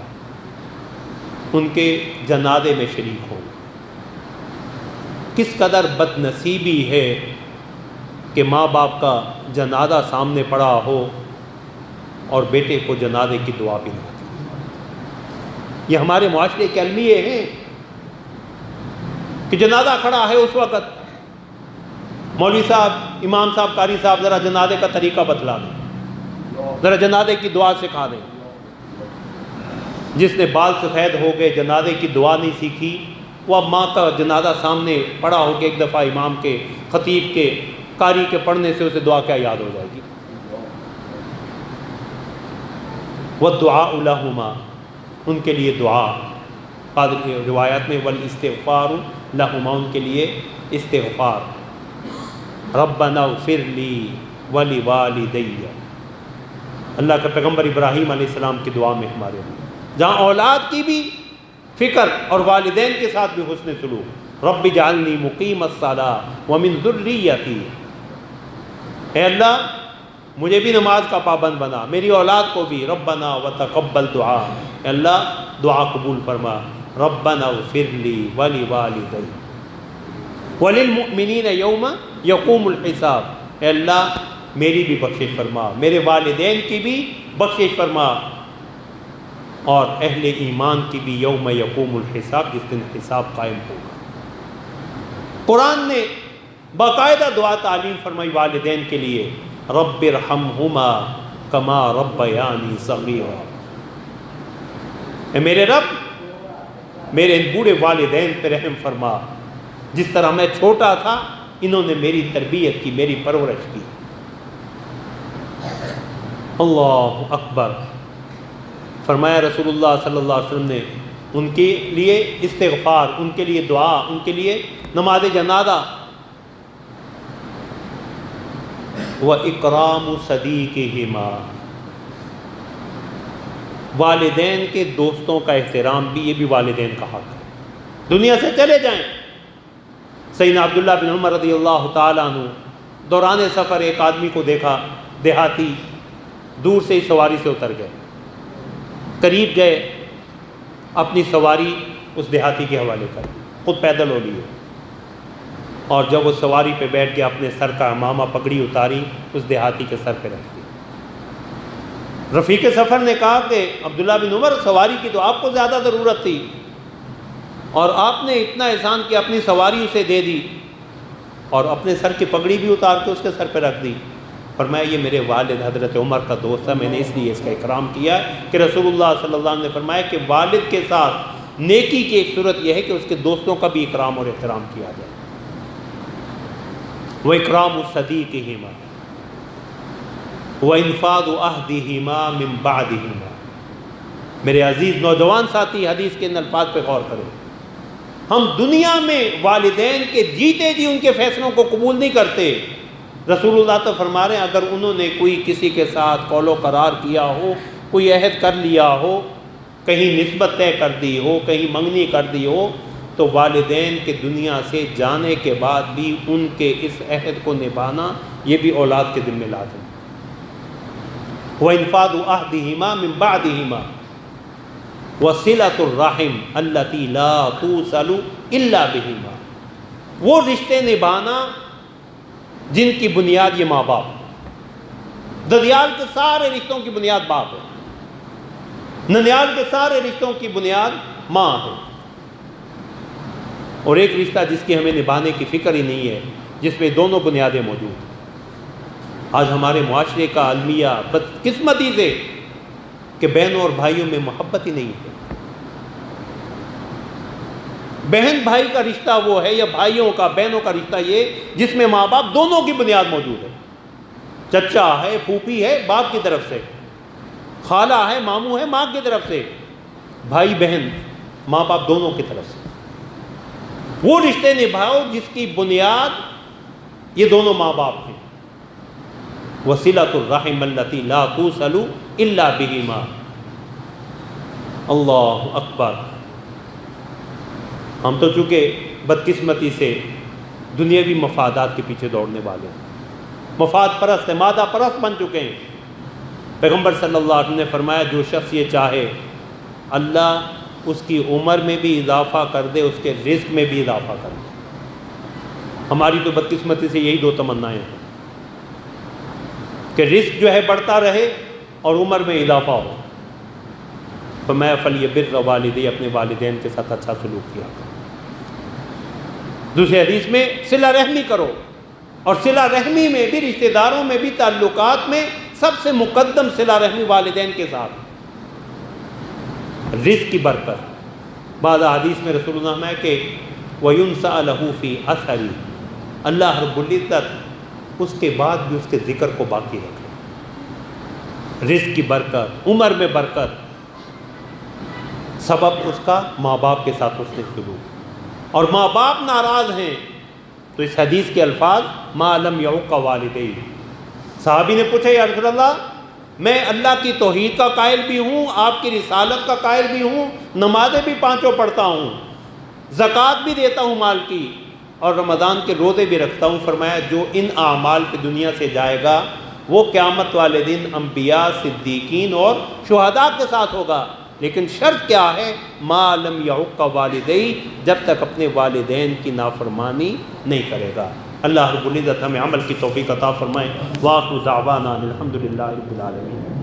ان کے جنازے میں شریک ہو۔ کس قدر بد نصیبی ہے کہ ماں باپ کا جنازہ سامنے پڑا ہو اور بیٹے کو جنازے کی دعا بھی نہ دی۔ یہ ہمارے معاشرے کے المیے ہیں کہ جنازہ کھڑا ہے اس وقت مولوی صاحب، امام صاحب، قاری صاحب ذرا جنازے کا طریقہ بتلا دیں، ذرا جنازے کی دعا سکھا دیں۔ جس نے بال سفید ہو گئے، جنازے کی دعا نہیں سیکھی، وہ اب ماں کا جنازہ سامنے پڑا ہو کے ایک دفعہ امام کے، خطیب کے، قاری کے پڑھنے سے اسے دعا کیا یاد ہو جائے گی؟ وَالدُّعَاءُ لَهُمَا، ان کے لیے دعا، روایات میں وَالْإِسْتِغْفَارُ لَهُمَا، ان کے لیے استغفار، رَبَّنَا اغْفِرْ لِي وَلِوَالِدَيَّ، اللہ کے پیغمبر ابراہیم علیہ السلام کی دعا میں ہمارے لیے، جہاں اولاد کی بھی فکر اور والدین کے ساتھ بھی حسن سلوک، رب اجعلنی مقیم الصلاۃ ومن ذریتی، اے اللہ مجھے بھی نماز کا پابند بنا، میری اولاد کو بھی، ربنا وتقبل دعا، اے اللہ دعا قبول فرما، ربنا اغفر لی ولوالدی وللمؤمنین یوم یقوم الحساب، اے اللہ میری بھی بخشش فرما، میرے والدین کی بھی بخشش فرما، اور اہل ایمان کی بھی یوم یقوم الحساب، جس دن حساب قائم ہوگا۔ قرآن نے باقاعدہ دعا تعلیم فرمائی والدین کے لیے، رب ارحمہما کما ربیانی صغیرا، اے میرے رب میرے ان بوڑھے والدین پہ رحم فرما، جس طرح میں چھوٹا تھا انہوں نے میری تربیت کی، میری پرورش کی۔ اللہ اکبر، فرمایا رسول اللہ صلی اللہ علیہ وسلم نے ان کے لیے استغفار، ان کے لیے دعا، ان کے لیے نماز جنازہ، وَإِكْرَامُ صَدِيقِهِمَا، والدین کے دوستوں کا احترام بھی، یہ بھی والدین کا حق ہے۔ دنیا سے چلے جائیں، سیدنا عبداللہ بن عمر رضی اللہ تعالیٰ عنہ دوران سفر ایک آدمی کو دیکھا، دیہاتی، دور سے ہی سواری سے اتر گئے، قریب گئے، اپنی سواری اس دیہاتی کے حوالے کر، خود پیدل ہو لیے، اور جب وہ سواری پہ بیٹھ گیا اپنے سر کا عمامہ پگڑی اتاری، اس دیہاتی کے سر پہ رکھ دی۔ رفیق سفر نے کہا کہ عبداللہ بن عمر، سواری کی تو آپ کو زیادہ ضرورت تھی اور آپ نے اتنا احسان کیا، اپنی سواری اسے دے دی اور اپنے سر کی پگڑی بھی اتار کے اس کے سر پہ رکھ دی۔ فرمایا یہ میرے والد حضرت عمر کا دوست ہے، میں نے اس لیے اس کا اکرام کیا کہ رسول اللہ صلی اللہ علیہ وسلم نے فرمایا کہ والد کے ساتھ نیکی کی ایک صورت یہ ہے کہ اس کے دوستوں کا بھی اکرام اور احترام کیا جائے۔ وَإِكْرَامُ صَدِيقِهِمَا وَإِنْفَاذُ عَهْدِهِمَا مِنْ بَعْدِهِمَا، میرے عزیز نوجوان ساتھی حدیث کے ان الفاظ پہ غور کریں۔ ہم دنیا میں والدین کے جیتے جی ان کے فیصلوں کو قبول نہیں کرتے۔ رسول اللہ تو فرما رہے ہیں اگر انہوں نے کوئی کسی کے ساتھ قول و قرار کیا ہو، کوئی عہد کر لیا ہو، کہیں نسبت طے کر دی ہو، کہیں منگنی کر دی ہو، تو والدین کے دنیا سے جانے کے بعد بھی ان کے اس عہد کو نبھانا یہ بھی اولاد کے ذمہ لازم۔ وَإِنْفَاذُ عَهْدِهِمَا مِنْ بَعْدِهِمَا وَصِلَةُ الرَّحِمِ الَّتِي لَا تُوصَلُ إِلَّا بِهِمَا، وہ رشتے نبھانا جن کی بنیاد یہ ماں باپ، ددیال کے سارے رشتوں کی بنیاد باپ ہے، ننیال کے سارے رشتوں کی بنیاد ماں ہے، اور ایک رشتہ جس کی ہمیں نبھانے کی فکر ہی نہیں ہے، جس میں دونوں بنیادیں موجود ہیں۔ آج ہمارے معاشرے کا المیہ بدقسمتی سے کہ بہنوں اور بھائیوں میں محبت ہی نہیں ہے۔ بہن بھائی کا رشتہ وہ ہے، یا بھائیوں کا بہنوں کا رشتہ یہ جس میں ماں باپ دونوں کی بنیاد موجود ہے، چچا ہے، پھوپھی ہے باپ کی طرف سے، خالہ ہے، ماموں ہے ماں کی طرف سے، بھائی بہن ماں باپ دونوں کی طرف سے، وہ رشتے نبھاؤ جس کی بنیاد یہ دونوں ماں باپ ہیں۔ وَصِلَةُ الرَّحِمِ الَّتِي لَا تُوصَلُ إِلَّا بِهِمَا، اللہ اکبر۔ ہم تو چونکہ بدقسمتی سے دنیاوی مفادات کے پیچھے دوڑنے والے ہیں، مفاد پرست ہیں، مادہ پرست بن چکے ہیں۔ پیغمبر صلی اللہ علیہ وسلم نے فرمایا جو شخص یہ چاہے اللہ اس کی عمر میں بھی اضافہ کر دے، اس کے رزق میں بھی اضافہ کر دے۔ ہماری تو بدقسمتی سے یہی دو تمنائیں ہیں کہ رزق جو ہے بڑھتا رہے اور عمر میں اضافہ ہو۔ فرمایا فَلْيَبِرَّ وَالِدَيْهِ، اپنے والدین کے ساتھ اچھا سلوک کیا کرو۔ دوسری حدیث میں صلہ رحمی کرو، اور صلہ رحمی میں بھی، رشتہ داروں میں بھی، تعلقات میں سب سے مقدم صلہ رحمی والدین کے ساتھ۔ رزق کی برکت۔ بعض حدیث میں رسول اللہ میں کہ وَيُنْسَأَ لَهُ فِي أَثَرِ، اللہ رب العزت اس کے بعد بھی اس کے ذکر کو باقی رکھے۔ رزق کی برکت، عمر میں برکت، سبب اس کا ماں باپ کے ساتھ اس نے سلوک، اور ماں باپ ناراض ہیں تو اس حدیث کے الفاظ مَا لَمْ يَعُقَّ وَالِدَيْهِ۔ صحابی نے پوچھا یا رسول اللہ میں اللہ کی توحید کا قائل بھی ہوں، آپ کی رسالت کا قائل بھی ہوں، نمازیں بھی پانچوں پڑھتا ہوں، زکوٰۃ بھی دیتا ہوں مال کی، اور رمضان کے روزے بھی رکھتا ہوں۔ فرمایا جو ان اعمال پہ دنیا سے جائے گا وہ قیامت والے دن انبیاء، صدیقین اور شہداء کے ساتھ ہوگا، لیکن شرط کیا ہے؟ ما لم یعق والدیہ، جب تک اپنے والدین کی نافرمانی نہیں کرے گا۔ اللہ رب العزت ہمیں عمل کی توفیق عطا فرمائے۔ وآخر دعوانا الحمد للہ رب العالمین۔